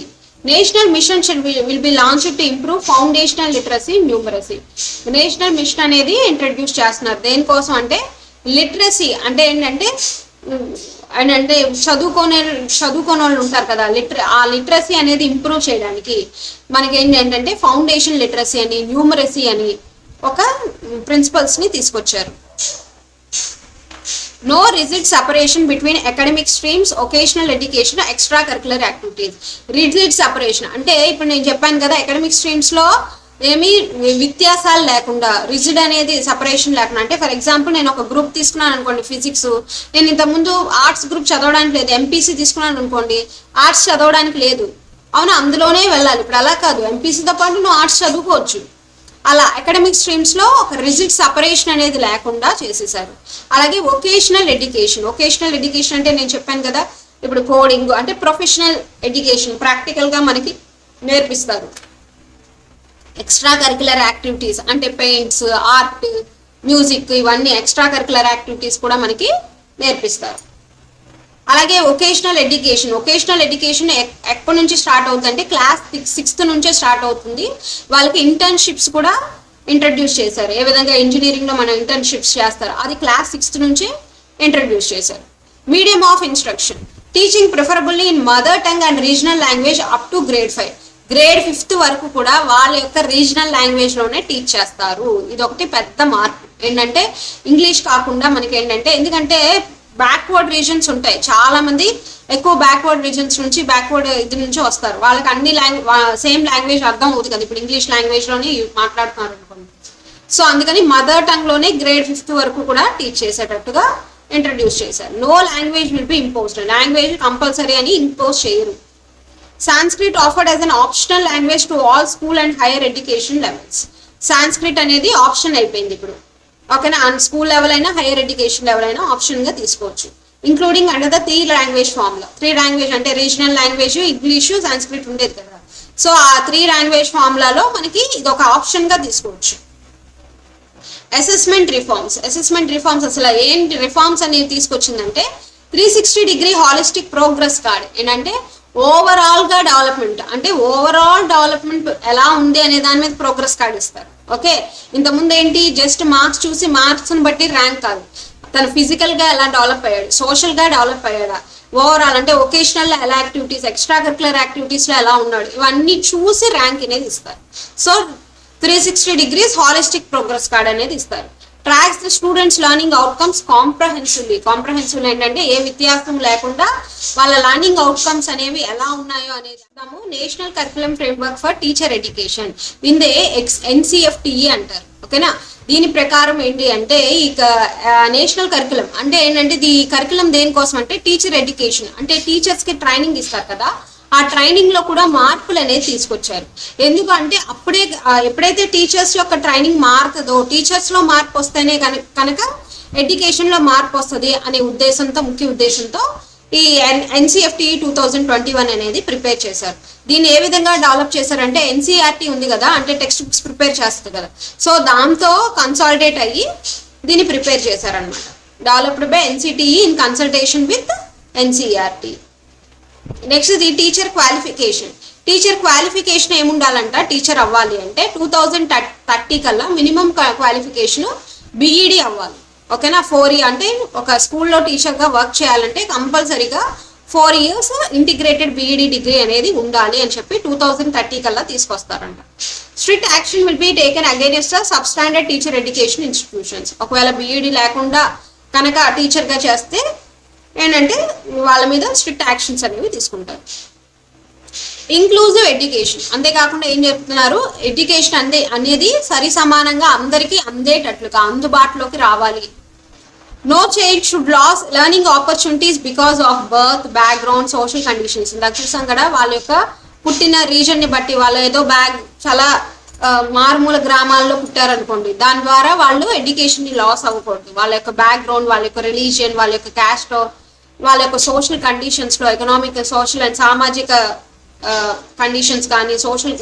National mission will be launch to improve foundational literacy, numeracy. National mission అనేది introduce చేస్తున్నారు. దేనికోసం అంటే literacy అంటే ఏంటంటే చదువుకోని వాళ్ళు ఉంటారు కదా, ఆ లిటరసీ అనేది ఇంప్రూవ్ చేయడానికి మనకి ఏంటంటే ఫౌండేషన్ లిటరసీ అని, న్యూమరసీ అని ఒక ప్రిన్సిపల్స్ని తీసుకొచ్చారు. No rigid separation between academic streams, vocational education, extra curricular activities. Rigid separation అంటే ఇప్పుడు నేను చెప్పాను కదా, అకాడమిక్ స్ట్రీమ్స్లో ఏమీ వ్యత్యాసాలు లేకుండా, రిజిడ్ అనేది సెపరేషన్ లేకుండా. అంటే ఫర్ ఎగ్జాంపుల్ నేను ఒక గ్రూప్ తీసుకున్నాను అనుకోండి ఫిజిక్స్, నేను ఇంతకుముందు ఆర్ట్స్ గ్రూప్ చదవడానికి లేదు. ఎంపీసీ తీసుకున్నాను అనుకోండి, ఆర్ట్స్ చదవడానికి లేదు. అవునా, అందులోనే వెళ్ళాలి. ఇప్పుడు అలా కాదు, ఎంపీసీతో పాటు నువ్వు ఆర్ట్స్ చదువుకోవచ్చు. అలా అకాడమిక్ స్ట్రీమ్స్లో ఒక రిజిడ్ సపరేషన్ అనేది లేకుండా చేసేసారు. అలాగే వొకేషనల్ ఎడ్యుకేషన్ అంటే నేను చెప్పాను కదా, ఇప్పుడు కోడింగ్ అంటే ప్రొఫెషనల్ ఎడ్యుకేషన్, ప్రాక్టికల్గా మనకి నేర్పిస్తారు. ఎక్స్ట్రా కరికులర్ యాక్టివిటీస్ అంటే పెయింట్స్, ఆర్ట్, మ్యూజిక్, ఇవన్నీ ఎక్స్ట్రా కరికులర్ యాక్టివిటీస్ కూడా మనకి నేర్పిస్తారు. అలాగే వొకేషనల్ ఎడ్యుకేషన్ ఎప్పటి నుంచి స్టార్ట్ అవుతుంది అంటే క్లాస్ 6th నుంచే స్టార్ట్ అవుతుంది. వాళ్ళకి ఇంటర్న్షిప్స్ కూడా ఇంట్రడ్యూస్ చేశారు. ఏ విధంగా ఇంజనీరింగ్లో మనం ఇంటర్న్షిప్స్ చేస్తారు, అది క్లాస్ 6th నుంచే ఇంట్రడ్యూస్ చేశారు. Medium of instruction, teaching preferably in mother tongue and regional language up to grade 5. grade 5th వరకు కూడా వాళ్ళ యొక్క రీజనల్ లాంగ్వేజ్లోనే టీచ్ చేస్తారు. ఇది ఒకటి పెద్ద మార్పు ఏంటంటే, ఇంగ్లీష్ కాకుండా మనకి ఏంటంటే, ఎందుకంటే బ్యాక్వర్డ్ రీజన్స్ ఉంటాయి, చాలా మంది ఎక్కువ బ్యాక్వర్డ్ రీజన్స్ నుంచి బ్యాక్వర్డ్ ఇది నుంచి వస్తారు. వాళ్ళకి అన్ని సేమ్ లాంగ్వేజ్ అర్థం అవుతుంది కదా, ఇప్పుడు ఇంగ్లీష్ లాంగ్వేజ్లోనే మాట్లాడుతున్నారు అనుకోండి. సో అందుకని మదర్ టంగ్లోనే grade 5th వరకు కూడా టీచ్ చేసేటట్టుగా ఇంట్రడ్యూస్ చేశారు. No language will be imposed, language compulsory అని ఇంపోజ్ చేయరు. Sanskrit offered as an optional language to all school and higher education levels. Sanskrit అనేది ఆప్షన్ అయిపోయింది ఇప్పుడు, ఓకేనా. స్కూల్ లెవెల్ అయినా హైయర్ ఎడ్యుకేషన్ లెవెల్ అయినా ఆప్షన్గా తీసుకోవచ్చు. ఇంక్లూడింగ్ అండర్ ద 3 లాంగ్వేజ్ ఫార్మ్లో. 3 లాంగ్వేజ్ అంటే రీజనల్ లాంగ్వేజ్, ఇంగ్లీషు, సాంస్క్రిట్ ఉండేది కదా. సో ఆ 3 లాంగ్వేజ్ ఫార్ములాలో మనకి ఇది ఒక ఆప్షన్గా తీసుకోవచ్చు. అసెస్మెంట్ రిఫార్మ్స్ అసలు ఏంటి రిఫార్మ్స్ అనేవి తీసుకొచ్చిందంటే 360 హాలిస్టిక్ ప్రోగ్రెస్ కార్డ్. ఏంటంటే ఓవరాల్గా డెవలప్మెంట్, అంటే ఓవరాల్ డెవలప్మెంట్ ఎలా ఉంది అనే దాని మీద ప్రోగ్రెస్ కార్డ్ ఇస్తారు. ఓకే, ఇంతకుముందు ఏంటి, జస్ట్ మార్క్స్ చూసి మార్క్స్ని బట్టి ర్యాంక్ కాదు, తను ఫిజికల్గా ఎలా డెవలప్ అయ్యాడు, సోషల్గా డెవలప్ అయ్యాడా, ఓవరాల్ అంటే ఒకేషనల్లో ఎలా యాక్టివిటీస్, ఎక్స్ట్రా కరికులర్ యాక్టివిటీస్లో ఎలా ఉన్నాడు, ఇవన్నీ చూసి ర్యాంక్ అనేది ఇస్తారు. సో 360 హాలిస్టిక్ ప్రోగ్రెస్ కార్డ్ అనేది ఇస్తారు. Tracks the students learning outcomes comprehensively ఏంటంటే ఏ వ్యత్యాసం లేకుండా వాళ్ళ లెర్నింగ్ అవుట్కమ్స్ అనేవి ఎలా ఉన్నాయో అనేది. National curriculum framework for teacher education, దీన్నే NCFTE అంటారు. ఓకేనా, దీని ప్రకారం ఏంటి అంటే ఇక నేషనల్ కరికులం అంటే ఏంటంటే ఈ కరికులం దేనికోసం అంటే టీచర్ ఎడ్యుకేషన్, అంటే టీచర్స్కి ట్రైనింగ్ ఇస్తారు కదా, ఆ ట్రైనింగ్ లో కూడా మార్పులు అనేది తీసుకొచ్చారు. ఎందుకంటే అప్పుడే ఎప్పుడైతే టీచర్స్ యొక్క ట్రైనింగ్ మారుతుందో, టీచర్స్ లో మార్పు వస్తేనే కనుక ఎడ్యుకేషన్ లో మార్పు వస్తుంది అనే ఉద్దేశంతో, ముఖ్య ఉద్దేశంతో ఈ NCFTE 2021 అనేది ప్రిపేర్ చేశారు. దీన్ని ఏ విధంగా డెవలప్ చేశారంటే NCERT ఉంది కదా, అంటే టెక్స్ట్ బుక్స్ ప్రిపేర్ చేస్తుంది కదా, సో దాంతో కన్సాలిడేట్ అయ్యి దీన్ని ప్రిపేర్ చేశారనమాట. Developed by NCTE in consultation with NCERT. Next the teacher qualification ఏముండాలంట, టీచర్ అవ్వాలి అంటే 2030 కల్లా మినిమం క్వాలిఫికేషన్ BEd అవ్వాలి. ఓకేనా, 4 years అంటే ఒక స్కూల్లో టీచర్గా వర్క్ చేయాలంటే కంపల్సరీగా 4 years ఇంటిగ్రేటెడ్ BEd డిగ్రీ అనేది ఉండాలి అని చెప్పి 2030 కల్లా తీసుకొస్తారంట. Strict action will be taken against the substandard teacher education institutions. ఒకవేళ BEd లేకుండా కనుక టీచర్గా చేస్తే ఏంటంటే వాళ్ళ మీద స్ట్రిక్ట్ యాక్షన్స్ అనేవి తీసుకుంటారు. ఇంక్లూజివ్ ఎడ్యుకేషన్, అంతేకాకుండా ఏం చెప్తున్నారు, ఎడ్యుకేషన్ అనేది సరి సమానంగా అందరికీ అందేటట్లుగా అందుబాటులోకి రావాలి. No child should lose learning opportunities because of birth, background, social conditions. ఇందాక చూసాం కదా, వాళ్ళ యొక్క పుట్టిన రీజన్ని బట్టి, వాళ్ళ ఏదో చాలా మారుమూల గ్రామాల్లో పుట్టారనుకోండి, దాని ద్వారా వాళ్ళు ఎడ్యుకేషన్ని లాస్ అవ్వకూడదు. వాళ్ళ యొక్క బ్యాక్గ్రౌండ్, వాళ్ళ యొక్క రిలీజియన్, వాళ్ళ యొక్క క్యాస్ట్, వాళ్ళ యొక్క సోషల్ కండిషన్స్లో ఎకనామిక్, సోషల్ అండ్ సామాజిక కండిషన్స్ కానీ, సోషల్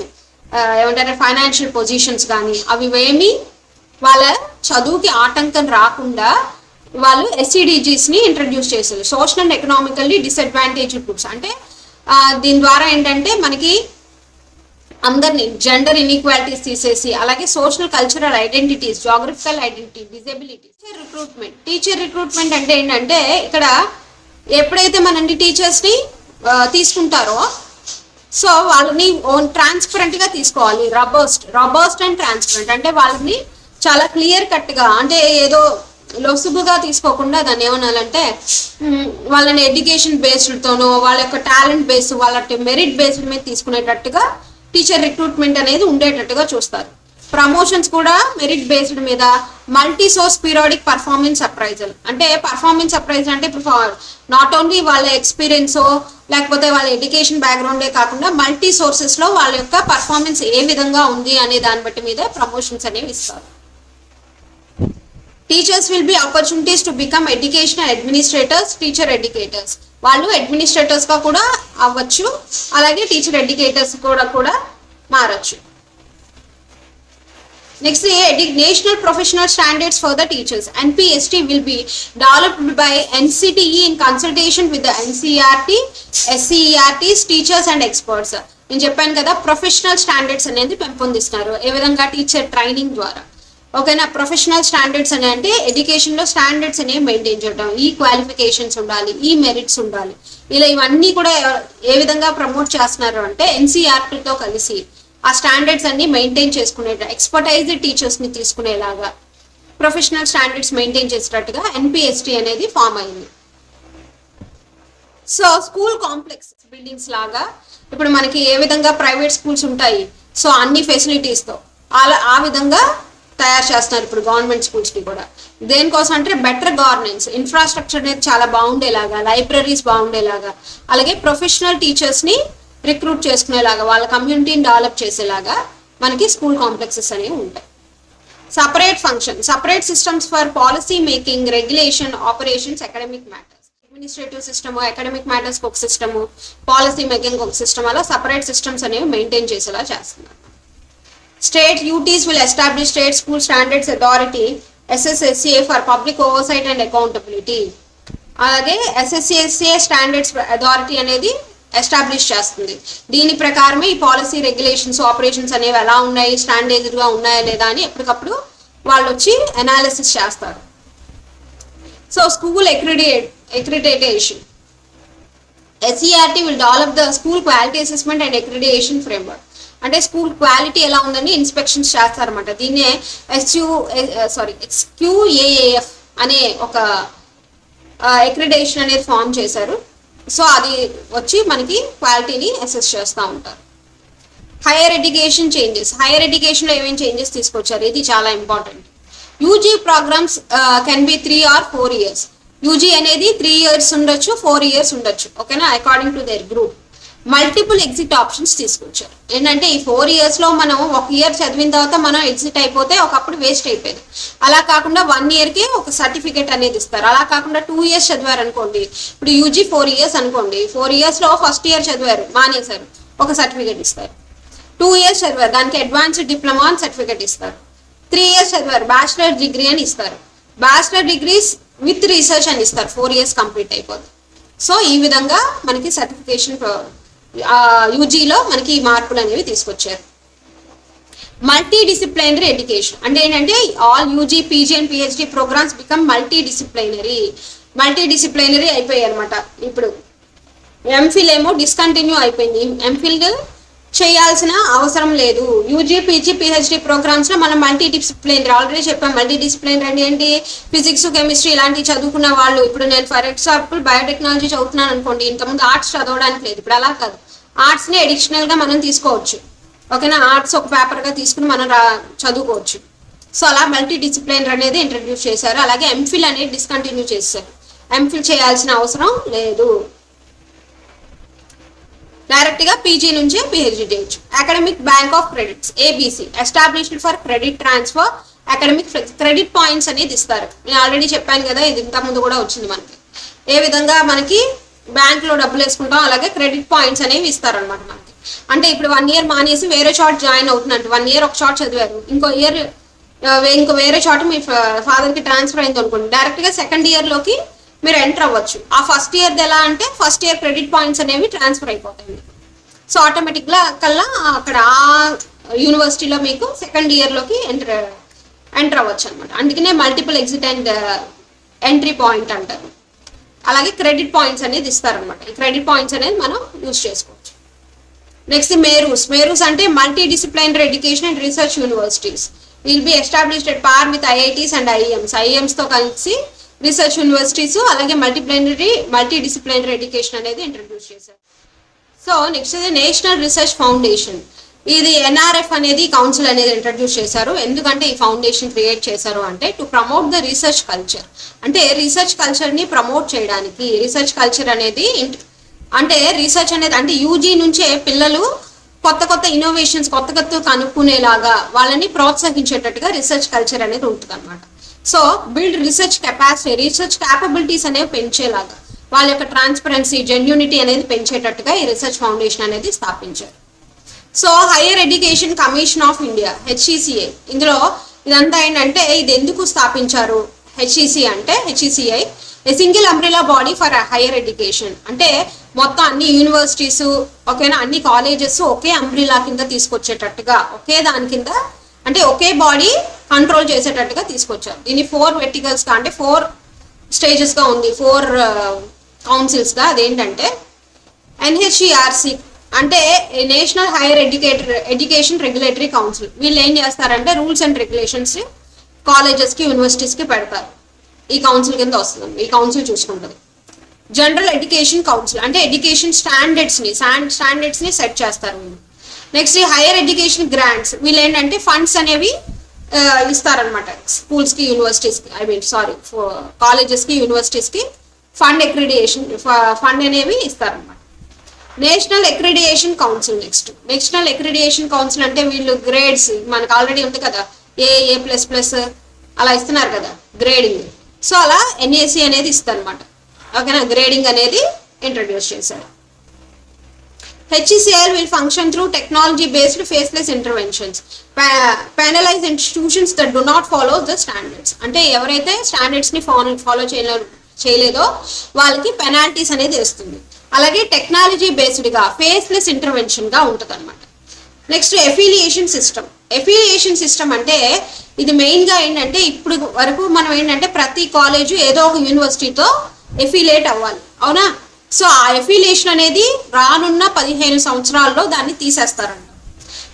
ఏమంటారు ఫైనాన్షియల్ పొజిషన్స్ కానీ, అవి ఏమి వాళ్ళ చదువుకి ఆటంకం రాకుండా వాళ్ళు SCDGsని ఇంట్రడ్యూస్ చేశారు. Social and economically disadvantage groups అంటే దీని ద్వారా ఏంటంటే మనకి అందరినీ జెండర్ ఇన్ఈక్వాలిటీస్ తీసేసి, అలాగే social cultural identities, geographical identity, disability. Teacher recruitment అంటే ఏంటంటే ఇక్కడ ఎప్పుడైతే మనండి టీచర్స్ని తీసుకుంటారో సో వాళ్ళని ట్రాన్స్పరెంట్గా తీసుకోవాలి. రబర్స్ట్ అండ్ ట్రాన్స్పరెంట్ అంటే వాళ్ళని చాలా క్లియర్ కట్గా, అంటే ఏదో లొసుగుగా తీసుకోకుండా దాన్ని ఏమనాలంటే వాళ్ళని ఎడ్యుకేషన్ బేస్డ్తోనో వాళ్ళ యొక్క టాలెంట్ బేస్ వాళ్ళ మెరిట్ బేస్డ్ మీద తీసుకునేటట్టుగా టీచర్ రిక్రూట్మెంట్ అనేది ఉండేటట్టుగా చూస్తారు. ప్రమోషన్స్ కూడా మెరిట్ బేస్డ్ మీద, multi source periodic performance appraisal. అంటే పర్ఫార్మెన్స్ అప్రైజల్ అంటే ఇప్పుడు నాట్ ఓన్లీ వాళ్ళ ఎక్స్పీరియన్స్ లేకపోతే వాళ్ళ ఎడ్యుకేషన్ బ్యాక్గ్రౌండే కాకుండా మల్టీ సోర్సెస్ లో వాళ్ళ యొక్క పర్ఫార్మెన్స్ ఏ విధంగా ఉంది అనే దాన్ని బట్టి మీద ప్రమోషన్స్ అనేవి ఇస్తారు. Teachers will be opportunities to become educational administrators, teacher educators. వాళ్ళు అడ్మినిస్ట్రేటర్స్ గా కూడా అవ్వచ్చు, అలాగే టీచర్ ఎడ్యుకేటర్స్ కూడా మారచ్చు. Next, National Professional Standards for the Teachers (NPST) will be developed by NCTE in consultation with the NCERT, SCERTs, teachers and experts. నేను చెప్పాను కదా, ప్రొఫెషనల్ స్టాండర్డ్స్ అనేది పెంపొందిస్తున్నారు ఏ విధంగా టీచర్ ట్రైనింగ్ ద్వారా. ఓకేనా, ప్రొఫెషనల్ స్టాండర్డ్స్ అని అంటే ఎడ్యుకేషన్ లో స్టాండర్డ్స్ అనేవి మెయింటైన్ చేయడం, ఈ క్వాలిఫికేషన్స్ ఉండాలి, ఈ మెరిట్స్ ఉండాలి, ఇలా ఇవన్నీ కూడా ఏ విధంగా ప్రమోట్ చేస్తున్నారు అంటే ఎన్సీఆర్టీతో కలిసి ఆ స్టాండర్డ్స్ అన్ని మెయింటైన్ చేసుకునేట ఎక్స్పర్టైజ్డ్ టీచర్స్ ని తీసుకునేలాగా ప్రొఫెషనల్ స్టాండర్డ్స్ మెయింటైన్ చేసేటట్టుగా ఎన్పిఎస్టి అనేది ఫామ్ అయింది. సో స్కూల్ కాంప్లెక్స్ బిల్డింగ్స్ లాగా ఇప్పుడు మనకి ఏ విధంగా ప్రైవేట్ స్కూల్స్ ఉంటాయి, సో అన్ని ఫెసిలిటీస్తో ఆ విధంగా తయారు చేస్తున్నారు ఇప్పుడు గవర్నమెంట్ స్కూల్స్ కి కూడా. దేనికోసం అంటే బెటర్ గవర్నెన్స్, ఇన్ఫ్రాస్ట్రక్చర్ అనేది చాలా బాగుండేలాగా, లైబ్రరీస్ బాగుండేలాగా, అలాగే ప్రొఫెషనల్ టీచర్స్ ని రిక్రూట్ చేసుకునేలాగా, వాళ్ళ కమ్యూనిటీని డెవలప్ చేసేలాగా మనకి స్కూల్ కాంప్లెక్సెస్ అనేవి ఉంటాయి. Separate function, separate systems for policy making, regulation, operations, academic matters. Administrative system, academic matters ఒక సిస్టమ్, పాలసీ మేకింగ్ ఒక సిస్టమ్, అలా సపరేట్ సిస్టమ్స్ అనేవి మెయింటైన్ చేసేలా చేస్తున్నారు. State UTs will establish state school standards authority SSSA for public oversight and accountability. అలాగే SSSA standards authority అనేది establish చేస్తుంది. దీని ప్రకారమే ఈ పాలసీ, రెగ్యులేషన్స్, ఆపరేషన్స్ అనేవి ఎలా ఉన్నాయి, స్టాండర్డ్గా ఉన్నాయా లేదా అని ఎప్పటికప్పుడు వాళ్ళు వచ్చి అనాలిసిస్ చేస్తారు. So school accreditation, SCERT will develop the school quality assessment and accreditation framework. అంటే స్కూల్ క్వాలిటీ ఎలా ఉందని ఇన్స్పెక్షన్స్ చేస్తారన్నమాట. దీన్నే SQAAF అనే ఒక అక్రిడిటేషన్ అనేది ఫామ్ చేశారు. సో అది వచ్చి మనకి క్వాలిటీని అసెస్ చేస్తూ ఉంటారు. హైయర్ ఎడ్యుకేషన్ చేంజెస్, హైయర్ ఎడ్యుకేషన్లో ఏమేమి చేంజెస్ తీసుకొచ్చారు, ఇది చాలా important. UG programmes can be 3 or 4 years. UG అనేది 3 years ఉండొచ్చు, 4 years ఉండొచ్చు, ఓకేనా, according to their group. Multiple exit options తీసుకొచ్చారు. ఏంటంటే ఈ 4 years లో మనం 1 year చదివిన తర్వాత మనం ఎగ్జిట్ అయిపోతే ఒకప్పుడు వేస్ట్ అయిపోయేది. అలా కాకుండా 1 yearకి ఒక సర్టిఫికేట్ అనేది ఇస్తారు. అలా కాకుండా 2 years చదివారు అనుకోండి, ఇప్పుడు యూజీ 4 years అనుకోండి, 4 years లో ఫస్ట్ ఇయర్ చదివారు, మానేశారు, ఒక సర్టిఫికేట్ ఇస్తారు. 2 years చదివారు, దానికి అడ్వాన్స్డ్ డిప్లొమా అని సర్టిఫికేట్ ఇస్తారు. 3 years చదివారు, బ్యాచిలర్ డిగ్రీ అని ఇస్తారు. బ్యాచిలర్ డిగ్రీస్ విత్ రీసెర్చ్ అని ఇస్తారు, 4 years కంప్లీట్ అయిపోతుంది. సో ఈ విధంగా మనకి సర్టిఫికేషన్ యూజీలో మనకి ఈ మార్పులు అనేవి తీసుకొచ్చారు. మల్టీ డిసిప్లైనరీ ఎడ్యుకేషన్ అంటే ఏంటంటే all UG, PG and PhD programmes become multi disciplinary అయిపోయాయి అనమాట. ఇప్పుడు ఎంఫిల్ ఏమో డిస్కంటిన్యూ అయిపోయింది, ఎంఫిల్ చేయాల్సిన అవసరం లేదు. యూజీ, పీజీ, పిహెచ్డి ప్రోగ్రామ్స్ లో మనం మల్టీ డిసిప్లైనరీ ఆల్రెడీ చెప్పాం. మల్టీ డిసిప్లైనరీ అంటే ఏంటి, ఫిజిక్స్, కెమిస్ట్రీ ఇలాంటివి చదువుకున్న వాళ్ళు, ఇప్పుడు నేను ఫర్ ఎగ్జాంపుల్ బయోటెక్నాలజీ చదువుతున్నాను అనుకోండి, ఇంతకుముందు ఆర్ట్స్ చదవడానికి లేదు, ఇప్పుడు అలా కాదు, ఆర్ట్స్ని అడిషనల్గా మనం తీసుకోవచ్చు, ఓకేనా, ఆర్ట్స్ ఒక పేపర్గా తీసుకుని మనం చదువుకోవచ్చు. సో అలా మల్టీ డిసిప్లైనరీ అనేది ఇంట్రడ్యూస్ చేశారు. అలాగే ఎంఫిల్ అనేది డిస్కంటిన్యూ చేశారు, ఎంఫిల్ చేయాల్సిన అవసరం లేదు, డైరెక్ట్గా పీజీ నుంచే పిహెచ్డి చేయొచ్చు. Academic bank of credits ABC established for credit transfer, academic credit points అనేది ఇస్తారు. నేను ఆల్రెడీ చెప్పాను కదా, ఇది ఇంతకుముందు కూడా వచ్చింది మనకి. ఏ విధంగా మనకి బ్యాంక్లో డబ్బులు వేసుకుంటాం, అలాగే క్రెడిట్ పాయింట్స్ అనేవి ఇస్తారనమాట మనకి. అంటే ఇప్పుడు 1 year మానేసి వేరే చోట జాయిన్ అవుతున్నట్టు, 1 year ఒక చోట చదివారు, ఇంకో వేరే చోట మీ ఫాదర్కి ట్రాన్స్ఫర్ అయింది అనుకోండి, డైరెక్ట్గా సెకండ్ ఇయర్లోకి మీరు ఎంటర్ అవ్వచ్చు. ఆ ఫస్ట్ ఇయర్ది ఎలా అంటే ఫస్ట్ ఇయర్ క్రెడిట్ పాయింట్స్ అనేవి ట్రాన్స్ఫర్ అయిపోతాయి. సో ఆటోమేటిక్గా కల్లా అక్కడ ఆ యూనివర్సిటీలో మీకు సెకండ్ ఇయర్లోకి ఎంటర్ అవ్వచ్చు అనమాట. అందుకనే multiple exit and entry point అంటారు. అలాగే క్రెడిట్ పాయింట్స్ అనేది ఇస్తారనమాట. ఈ క్రెడిట్ పాయింట్స్ అనేది మనం యూజ్ చేసుకోవచ్చు. నెక్స్ట్ మేరూస్ అంటే multidisciplinary education and research universities. Will be established at par with IITs and ఐఎమ్స్తో కలిసి రీసెర్చ్ యూనివర్సిటీస్ అలాగే మల్టీ డిసిప్లినరీ ఎడ్యుకేషన్ అనేది ఇంట్రడ్యూస్ చేశారు. సో నెక్స్ట్ ఇది నేషనల్ రీసెర్చ్ ఫౌండేషన్. ఇది ఎన్ఆర్ఎఫ్ అనేది కౌన్సిల్ అనేది ఇంట్రడ్యూస్ చేశారు. ఎందుకంటే ఈ ఫౌండేషన్ క్రియేట్ చేశారు అంటే to promote the research culture, అంటే రీసెర్చ్ కల్చర్ని ప్రమోట్ చేయడానికి. రీసెర్చ్ కల్చర్ అనేది అంటే రీసెర్చ్ అనేది అంటే యూజీ నుంచే పిల్లలు కొత్త ఇన్నోవేషన్స్ కొత్త కనుక్కునేలాగా వాళ్ళని ప్రోత్సహించేటట్టుగా రీసెర్చ్ కల్చర్ అనేది ఉంటుంది అనమాట. So build research capacity, research capabilities అనేవి పెంచేలాగా వాళ్ళ యొక్క ట్రాన్స్పరెన్సీ జెన్యూనిటీ అనేది పెంచేటట్టుగా ఈ రీసెర్చ్ ఫౌండేషన్ అనేది స్థాపించారు. So higher education commission of India HECI, ఇందులో ఇదంతా ఏంటంటే ఇది ఎందుకు స్థాపించారు? HECI a single umbrella body for higher education, అంటే మొత్తం అన్ని యూనివర్సిటీస్ ఓకేనా అన్ని కాలేజెస్ ఒకే అంబ్రెలా కింద తీసుకొచ్చేటట్టుగా ఒకే దాని కింద అంటే ఒకే బాడీ కంట్రోల్ చేసేటట్టుగా తీసుకొచ్చారు. దీన్ని 4 వెర్టికల్స్గా అంటే 4 స్టేజెస్గా ఉంది, 4 కౌన్సిల్స్గా. అదేంటంటే NHERC అంటే national higher education regulatory council. వీళ్ళు ఏం చేస్తారంటే రూల్స్ అండ్ రెగ్యులేషన్స్ కాలేజెస్కి యూనివర్సిటీస్కి పెడతారు. ఈ కౌన్సిల్ కింద వస్తుంది, ఈ కౌన్సిల్ చూసుకుంటుంది. జనరల్ ఎడ్యుకేషన్ కౌన్సిల్ అంటే ఎడ్యుకేషన్ స్టాండర్డ్స్ని సెట్ చేస్తారు వీళ్ళు. నెక్స్ట్ ఈ హైయర్ ఎడ్యుకేషన్ గ్రాంట్స్, వీళ్ళు ఏంటంటే ఫండ్స్ అనేవి ఇస్తారనమాట స్కూల్స్కి యూనివర్సిటీస్కి కాలేజెస్కి యూనివర్సిటీస్కి ఫండ్ అనేవి ఇస్తారనమాట. National accreditation council. National accreditation council అంటే వీళ్ళు గ్రేడ్స్ మనకు ఆల్రెడీ ఉంది కదా A++ అలా ఇస్తున్నారు కదా గ్రేడింగ్. సో అలా NAC అనేది ఇస్తారు అనమాట. ఓకేనా, గ్రేడింగ్ అనేది ఇంట్రడ్యూస్ చేశారు. HECI will function through technology-based faceless interventions. Penalize institutions that do not follow the standards. అంటే ఎవరైతే స్టాండర్డ్స్ని ఫాలో చేయలేదో వాళ్ళకి పెనాల్టీస్ అనేది వేస్తుంది. అలాగే టెక్నాలజీ బేస్డ్గా ఫేస్లెస్ ఇంటర్వెన్షన్గా ఉంటుంది అనమాట. నెక్స్ట్ ఎఫిలియేషన్ సిస్టమ్ అంటే ఇది మెయిన్గా ఏంటంటే ఇప్పుడు వరకు మనం ఏంటంటే ప్రతి కాలేజు ఏదో ఒక యూనివర్సిటీతో ఎఫిలియేట్ అవ్వాలి, అవునా? సో ఆ ఎఫిలియేషన్ అనేది రానున్న 15 సంవత్సరాల్లో దాన్ని తీసేస్తారంట.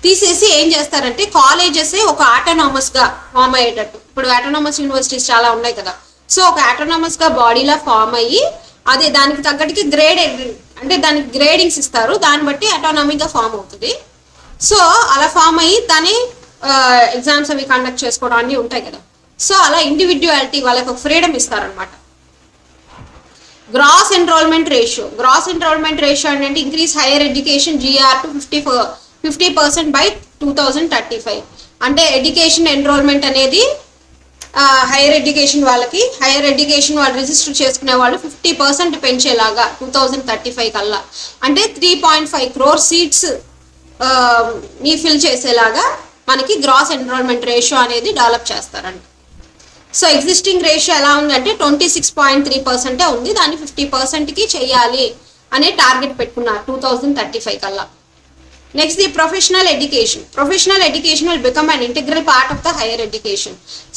తీసేసి ఏం చేస్తారంటే కాలేజెస్ ఒక ఆటోనామస్గా ఫామ్ అయ్యేటట్టు, ఇప్పుడు ఆటోనామస్ యూనివర్సిటీస్ చాలా ఉన్నాయి కదా, సో ఒక ఆటోనామస్గా బాడీలా ఫామ్ అయ్యి అదే దానికి తగ్గట్టుకి అంటే దానికి గ్రేడింగ్స్ ఇస్తారు, దాన్ని బట్టి ఆటోనామీగా ఫామ్ అవుతుంది. సో అలా ఫామ్ అయ్యి దాని ఎగ్జామ్స్ అవి కండక్ట్ చేసుకోవడం అన్నీ ఉంటాయి కదా. సో అలా ఇండివిడ్యువాలిటీ వాళ్ళకి ఒక ఫ్రీడమ్ ఇస్తారనమాట. గ్రాస్ ఎన్రోల్మెంట్ రేషియో అంటే increase higher education GR to 50% by 2035. అంటే ఎడ్యుకేషన్ ఎన్రోల్మెంట్ అనేది హైయర్ ఎడ్యుకేషన్ వాళ్ళు రిజిస్టర్ చేసుకునే వాళ్ళు 50% పెంచేలాగా 2035 కల్లా, అంటే 3.5 crore సీట్స్ ని ఫిల్ చేసేలాగా మనకి గ్రాస్ ఎన్రోల్మెంట్ రేషియో అనేది డెవలప్ చేస్తారంట. సో ఎగ్జిస్టింగ్ రేషియో ఎలా ఉందంటే 26.3% ఉంది, దాన్ని 50%కి చేయాలి అనే టార్గెట్ పెట్టుకున్నారు 2035 కల్లా. Next the professional education will become an integral part of the higher education.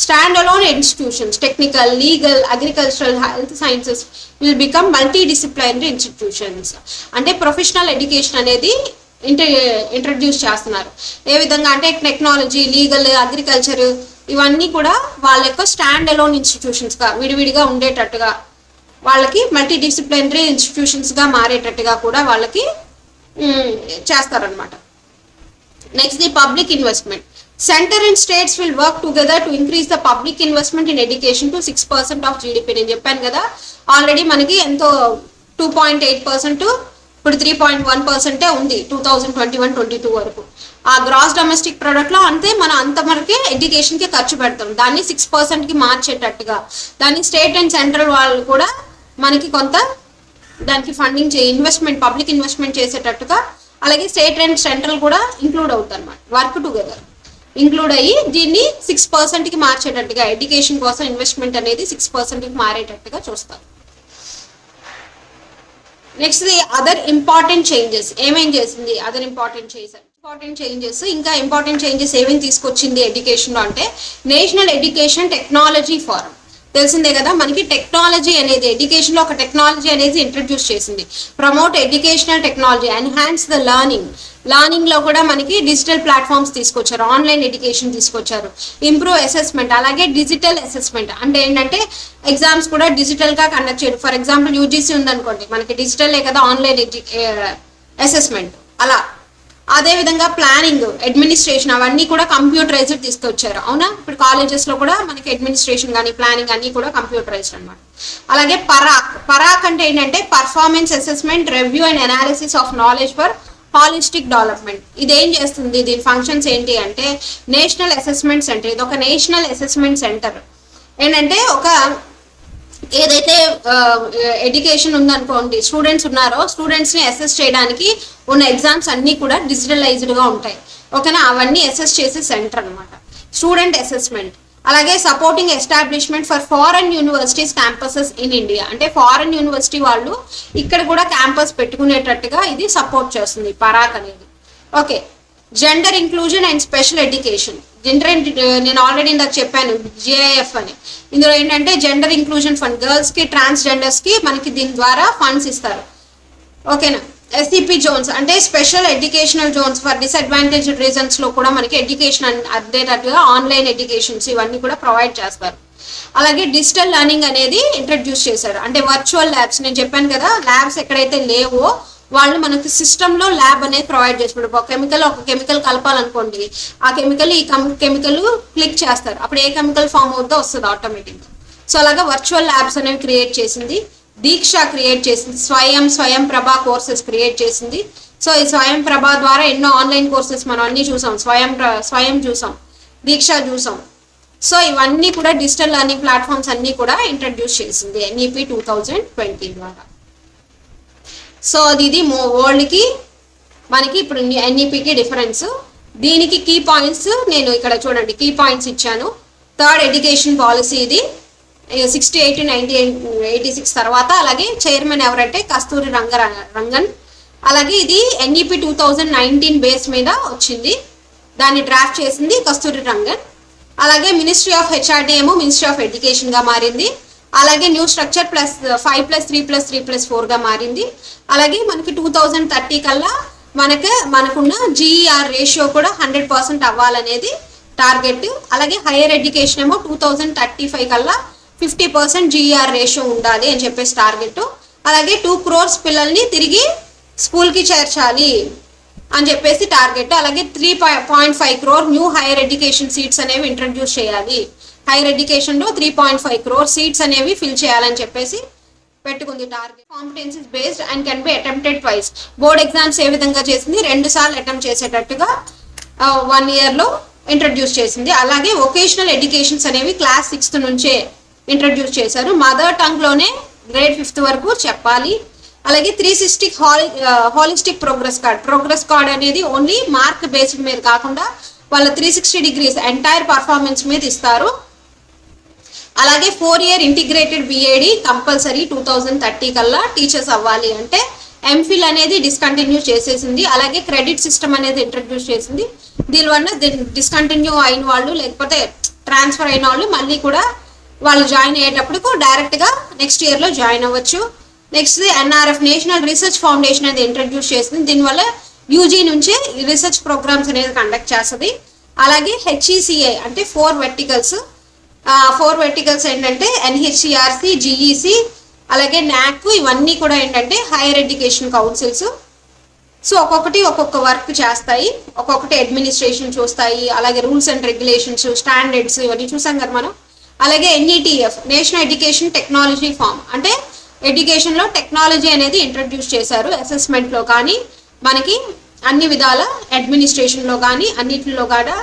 Standalone institutions, technical, legal, agricultural, health sciences will become multidisciplinary institutions. అంటే ప్రొఫెషనల్ ఎడ్యుకేషన్ అనేది ఇంట్రడ్యూస్ చేస్తున్నారు. ఏ విధంగా అంటే టెక్నాలజీ, లీగల్, అగ్రికల్చర్ ఇవన్నీ కూడా వాళ్ళ యొక్క స్టాండ్ అలోన్ ఇన్స్టిట్యూషన్స్గా విడివిడిగా ఉండేటట్టుగా వాళ్ళకి మల్టీ డిసిప్లినరీ ఇన్స్టిట్యూషన్స్గా మారేటట్టుగా కూడా వాళ్ళకి చేస్తారనమాట. Next the public investment. Centre and states will work together to increase the public investment in education to 6% of GDP. నేను చెప్పాను కదా ఆల్రెడీ మనకి ఎంతో 2.8%, ఇప్పుడు 3.1% ఉంది 2021-22 వరకు. ఆ గ్రాస్ డొమెస్టిక్ ప్రొడక్ట్లో అంతే మనం అంతవరకే ఎడ్యుకేషన్కి ఖర్చు పెడతాం. దాన్ని 6%కి మార్చేటట్టుగా దాన్ని స్టేట్ అండ్ సెంట్రల్ వాళ్ళు కూడా మనకి కొంత దానికి ఫండింగ్ పబ్లిక్ ఇన్వెస్ట్మెంట్ చేసేటట్టుగా, అలాగే స్టేట్ అండ్ సెంట్రల్ కూడా ఇంక్లూడ్ అవుతారు అన్నమాట. వర్క్ టుగెదర్ ఇంక్లూడ్ అయ్యి దీన్ని 6%కి మార్చేటట్టుగా ఎడ్యుకేషన్ కోసం ఇన్వెస్ట్మెంట్ అనేది 6%కి మారేటట్టుగా చూస్తారు. Next the other important changes. ఏమేం చేసింది అదర్ ఇంపార్టెంట్ చేంజెస్ ఏమేమి తీసుకొచ్చింది ఎడ్యుకేషన్లో అంటే నేషనల్ ఎడ్యుకేషన్ టెక్నాలజీ ఫోరం. తెలిసిందే కదా మనకి టెక్నాలజీ అనేది ఎడ్యుకేషన్లో ఒక టెక్నాలజీ అనేది ఇంట్రడ్యూస్ చేసింది. Promote educational technology, enhance the లర్నింగ్లో కూడా మనకి డిజిటల్ ప్లాట్ఫామ్స్ తీసుకొచ్చారు, ఆన్లైన్ ఎడ్యుకేషన్ తీసుకొచ్చారు, ఇంప్రూవ్ అసెస్మెంట్, అలాగే డిజిటల్ అసెస్మెంట్ అంటే ఏంటంటే ఎగ్జామ్స్ కూడా డిజిటల్గా కండక్ట్ చేయడం. ఫర్ ఎగ్జాంపుల్ యూజీసీ ఉందనుకోండి, మనకి డిజిటలే కదా ఆన్లైన్ అసెస్మెంట్ అలా. అదేవిధంగా ప్లానింగ్, అడ్మినిస్ట్రేషన్ అవన్నీ కూడా కంప్యూటరైజ్డ్ తీసుకొచ్చారు. అవునా, ఇప్పుడు కాలేజెస్లో కూడా మనకి అడ్మినిస్ట్రేషన్ కానీ ప్లానింగ్ అన్నీ కూడా కంప్యూటరైజ్డ్ అనమాట. అలాగే పరాక్ అంటే ఏంటంటే performance assessment, review and analysis of knowledge for holistic development. ఇదేం చేస్తుంది, దీని ఫంక్షన్స్ ఏంటి అంటే నేషనల్ అసెస్మెంట్ సెంటర్. ఇది ఒక నేషనల్ అసెస్మెంట్ సెంటర్. ఏంటంటే ఒక ఏదైతే ఎడ్యుకేషన్ ఉందనుకోండి, స్టూడెంట్స్ ఉన్నారో స్టూడెంట్స్ని అసెస్ చేయడానికి ఉన్న ఎగ్జామ్స్ అన్నీ కూడా డిజిటలైజ్డ్గా ఉంటాయి. ఓకేనా, అవన్నీ అసెస్ చేసే సెంటర్ అనమాట స్టూడెంట్ అసెస్మెంట్. అలాగే supporting establishment for foreign universities campuses in India, అంటే ఫారెన్ యూనివర్సిటీ వాళ్ళు ఇక్కడ కూడా క్యాంపస్ పెట్టుకునేటట్టుగా ఇది సపోర్ట్ చేస్తుంది పరాక్ అనేది. Okay, gender inclusion and special education. నేను ఆల్రెడీ ఇందాక చెప్పాను జిఐఎఫ్ అని. ఇందులో ఏంటంటే జెండర్ ఇంక్లూజన్ ఫండ్, గర్ల్స్కి ట్రాన్స్జెండర్స్కి మనకి దీని ద్వారా ఫండ్స్ ఇస్తారు. ఓకేనా, ఎస్సిపి జోన్స్ అంటే special educational zones for disadvantage రీజన్స్లో కూడా మనకి ఎడ్యుకేషన్ అందేటట్టుగా ఆన్లైన్ ఎడ్యుకేషన్స్ ఇవన్నీ కూడా ప్రొవైడ్ చేస్తారు. అలాగే డిజిటల్ లెర్నింగ్ అనేది ఇంట్రడ్యూస్ చేశారు, అంటే వర్చువల్ ల్యాబ్స్. నేను చెప్పాను కదా, ల్యాబ్స్ ఎక్కడైతే లేవో వాళ్ళు మనకి సిస్టంలో ల్యాబ్ అనేది ప్రొవైడ్ చేసినప్పుడు ఒక కెమికల్ కలపాలనుకోండి, ఆ కెమికల్ ఈ కెమికల్ క్లిక్ చేస్తారు, అప్పుడు ఏ కెమికల్ ఫామ్ అవుతుందో వస్తుంది ఆటోమేటిక్గా. సో అలాగా వర్చువల్ ల్యాబ్స్ అనేవి క్రియేట్ చేసింది. దీక్ష క్రియేట్ చేసింది, స్వయం ప్రభా కోర్సెస్ క్రియేట్ చేసింది. సో ఈ స్వయం ప్రభా ద్వారా ఎన్నో ఆన్లైన్ కోర్సెస్ మనం అన్నీ చూసాం, స్వయం చూసాం, దీక్ష చూసాం. సో ఇవన్నీ కూడా డిజిటల్ లెర్నింగ్ ప్లాట్ఫామ్స్ అన్నీ కూడా ఇంట్రడ్యూస్ చేసింది ఎన్ఈపి 2020 ద్వారా. సో ఇది వరల్డ్కి మనకి ఇప్పుడు ఎన్ఈపికి డిఫరెన్స్. దీనికి కీ పాయింట్స్ నేను ఇక్కడ చూడండి కీ పాయింట్స్ ఇచ్చాను. థర్డ్ ఎడ్యుకేషన్ పాలసీ ఇది 68 to 1986 తర్వాత. అలాగే చైర్మన్ ఎవరంటే కస్తూరి రంగన్. అలాగే ఇది ఎన్ఈపి 2019 బేస్ మీద వచ్చింది, దాన్ని డ్రాఫ్ట్ చేసింది కస్తూరి రంగన్. అలాగే మినిస్ట్రీ ఆఫ్ హెచ్ఆర్డీ ఏమో మినిస్ట్రీ ఆఫ్ ఎడ్యుకేషన్గా మారింది. అలాగే న్యూ స్ట్రక్చర్ +5+3+3+4గా మారింది. అలాగే మనకి 2030 కల్లా మనకున్న జీఈఆర్ రేషియో కూడా 100% అవ్వాలనేది టార్గెట్. అలాగే హైయర్ ఎడ్యుకేషన్ ఏమో 2035 కల్లా 50% జీఈఆర్ రేషియో ఉండాలి అని చెప్పేసి టార్గెట్. అలాగే 2 crores పిల్లల్ని తిరిగి స్కూల్కి చేర్చాలి అని చెప్పేసి టార్గెట్. అలాగే 3.5 crore new higher education seats అనేవి ఇంట్రడ్యూస్ చేయాలి. హైయర్ ఎడ్యుకేషన్లో 3.5 crore సీట్స్ అనేవి ఫిల్ చేయాలని చెప్పేసి పెట్టుకుంది target. Competencies based and can be attempted twice. Board exams ఏ విధంగా చేసింది, 2 సార్లు అటెంప్ట్ చేసేటట్టుగా 1 yearలో ఇంట్రడ్యూస్ చేసింది. అలాగే వొకేషనల్ ఎడ్యుకేషన్స్ అనేవి క్లాస్ 6th నుంచే ఇంట్రడ్యూస్ చేశారు. మదర్ టంగ్లోనే grade 5th వరకు చెప్పాలి. అలాగే 360 హాలిస్టిక్ ప్రోగ్రెస్ కార్డ్ అనేది ఓన్లీ మార్క్ బేస్డ్ మీద కాకుండా వాళ్ళ 360 degrees ఎంటైర్ పర్ఫార్మెన్స్ మీద ఇస్తారు. అలాగే 4-year ఇంటిగ్రేటెడ్ బిఏడి కంపల్సరీ 2030 కల్లా టీచర్స్ అవ్వాలి. అంటే ఎంఫిల్ అనేది డిస్కంటిన్యూ చేసేసింది. అలాగే క్రెడిట్ సిస్టమ్ అనేది ఇంట్రడ్యూస్ చేసింది. దీనివల్ల డిస్కంటిన్యూ అయిన వాళ్ళు లేకపోతే ట్రాన్స్ఫర్ అయిన వాళ్ళు మళ్ళీ కూడా వాళ్ళు జాయిన్ అయ్యేటప్పుడు డైరెక్ట్గా నెక్స్ట్ ఇయర్లో జాయిన్ అవ్వచ్చు. Next NRF national research foundation అనేది ఇంట్రడ్యూస్ చేసింది. దీనివల్ల యూజీ నుంచి రీసెర్చ్ ప్రోగ్రామ్స్ అనేది కండక్ట్ చేస్తుంది. అలాగే హెచ్ఈసిఐ అంటే 4 వెర్టికల్స్ ఏంటంటే ఎన్హెచ్ఈఆర్సి, జిఈసి, అలాగే నాక్ ఇవన్నీ కూడా ఏంటంటే హైయర్ ఎడ్యుకేషన్ కౌన్సిల్స్. సో ఒక్కొక్క వర్క్ చేస్తాయి, ఒక్కొక్కటి అడ్మినిస్ట్రేషన్ చూస్తాయి. అలాగే రూల్స్ అండ్ రెగ్యులేషన్స్, స్టాండర్డ్స్ ఇవన్నీ చూసాం కదా మనం. అలాగే ఎన్ఈటిఎఫ్ నేషనల్ ఎడ్యుకేషన్ టెక్నాలజీ ఫామ్ అంటే ఎడ్యుకేషన్లో టెక్నాలజీ అనేది ఇంట్రడ్యూస్ చేశారు. అసెస్మెంట్లో కానీ మనకి అన్ని విధాల అడ్మినిస్ట్రేషన్లో కానీ అన్నిటిలో కూడా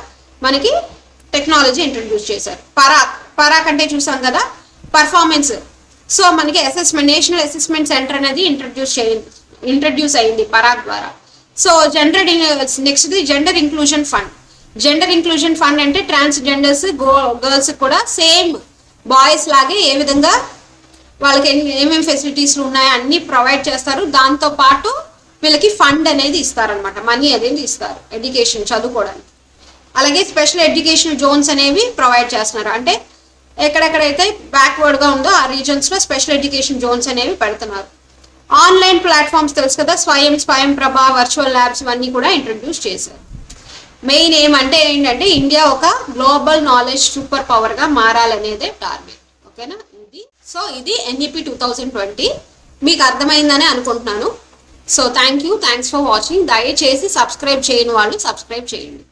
మనకి టెక్నాలజీ ఇంట్రడ్యూస్ చేశారు. పరాక్ అంటే చూసాం కదా పర్ఫార్మెన్స్. సో మనకి నేషనల్ అసెస్మెంట్ సెంటర్ అనేది ఇంట్రడ్యూస్ అయింది పరాక్ ద్వారా. So next gender inclusion fund అంటే ట్రాన్స్జెండర్స్ గర్ల్స్ కూడా సేమ్ బాయ్స్ లాగే ఏ విధంగా వాళ్ళకి ఏమేమి ఫెసిలిటీస్ ఉన్నాయో అన్నీ ప్రొవైడ్ చేస్తారు. దాంతోపాటు వీళ్ళకి ఫండ్ అనేది ఇస్తారనమాట, మనీ అనేది ఇస్తారు ఎడ్యుకేషన్ చదువుకోవడానికి. అలాగే స్పెషల్ ఎడ్యుకేషన్ జోన్స్ అనేవి ప్రొవైడ్ చేస్తున్నారు. అంటే ఎక్కడెక్కడైతే బ్యాక్వర్డ్గా ఉందో ఆ రీజన్స్లో స్పెషల్ ఎడ్యుకేషన్ జోన్స్ అనేవి పెడుతున్నారు. ఆన్లైన్ ప్లాట్ఫామ్స్ తెలుసు కదా, స్వయం ప్రభ, వర్చువల్ ల్యాబ్స్ ఇవన్నీ కూడా ఇంట్రడ్యూస్ చేశారు. మెయిన్ ఏమంటే ఏంటంటే ఇండియా ఒక గ్లోబల్ నాలెడ్జ్ సూపర్ పవర్గా మారాలనేదే టార్గెట్. ఓకేనా? ఇది ఎన్ఈపి 2020 మీకు అర్థమైందని అనుకుంటున్నాను. So thanks for watching. దయచేసి సబ్స్క్రైబ్ చేయని వాళ్ళు సబ్స్క్రైబ్ చేయండి.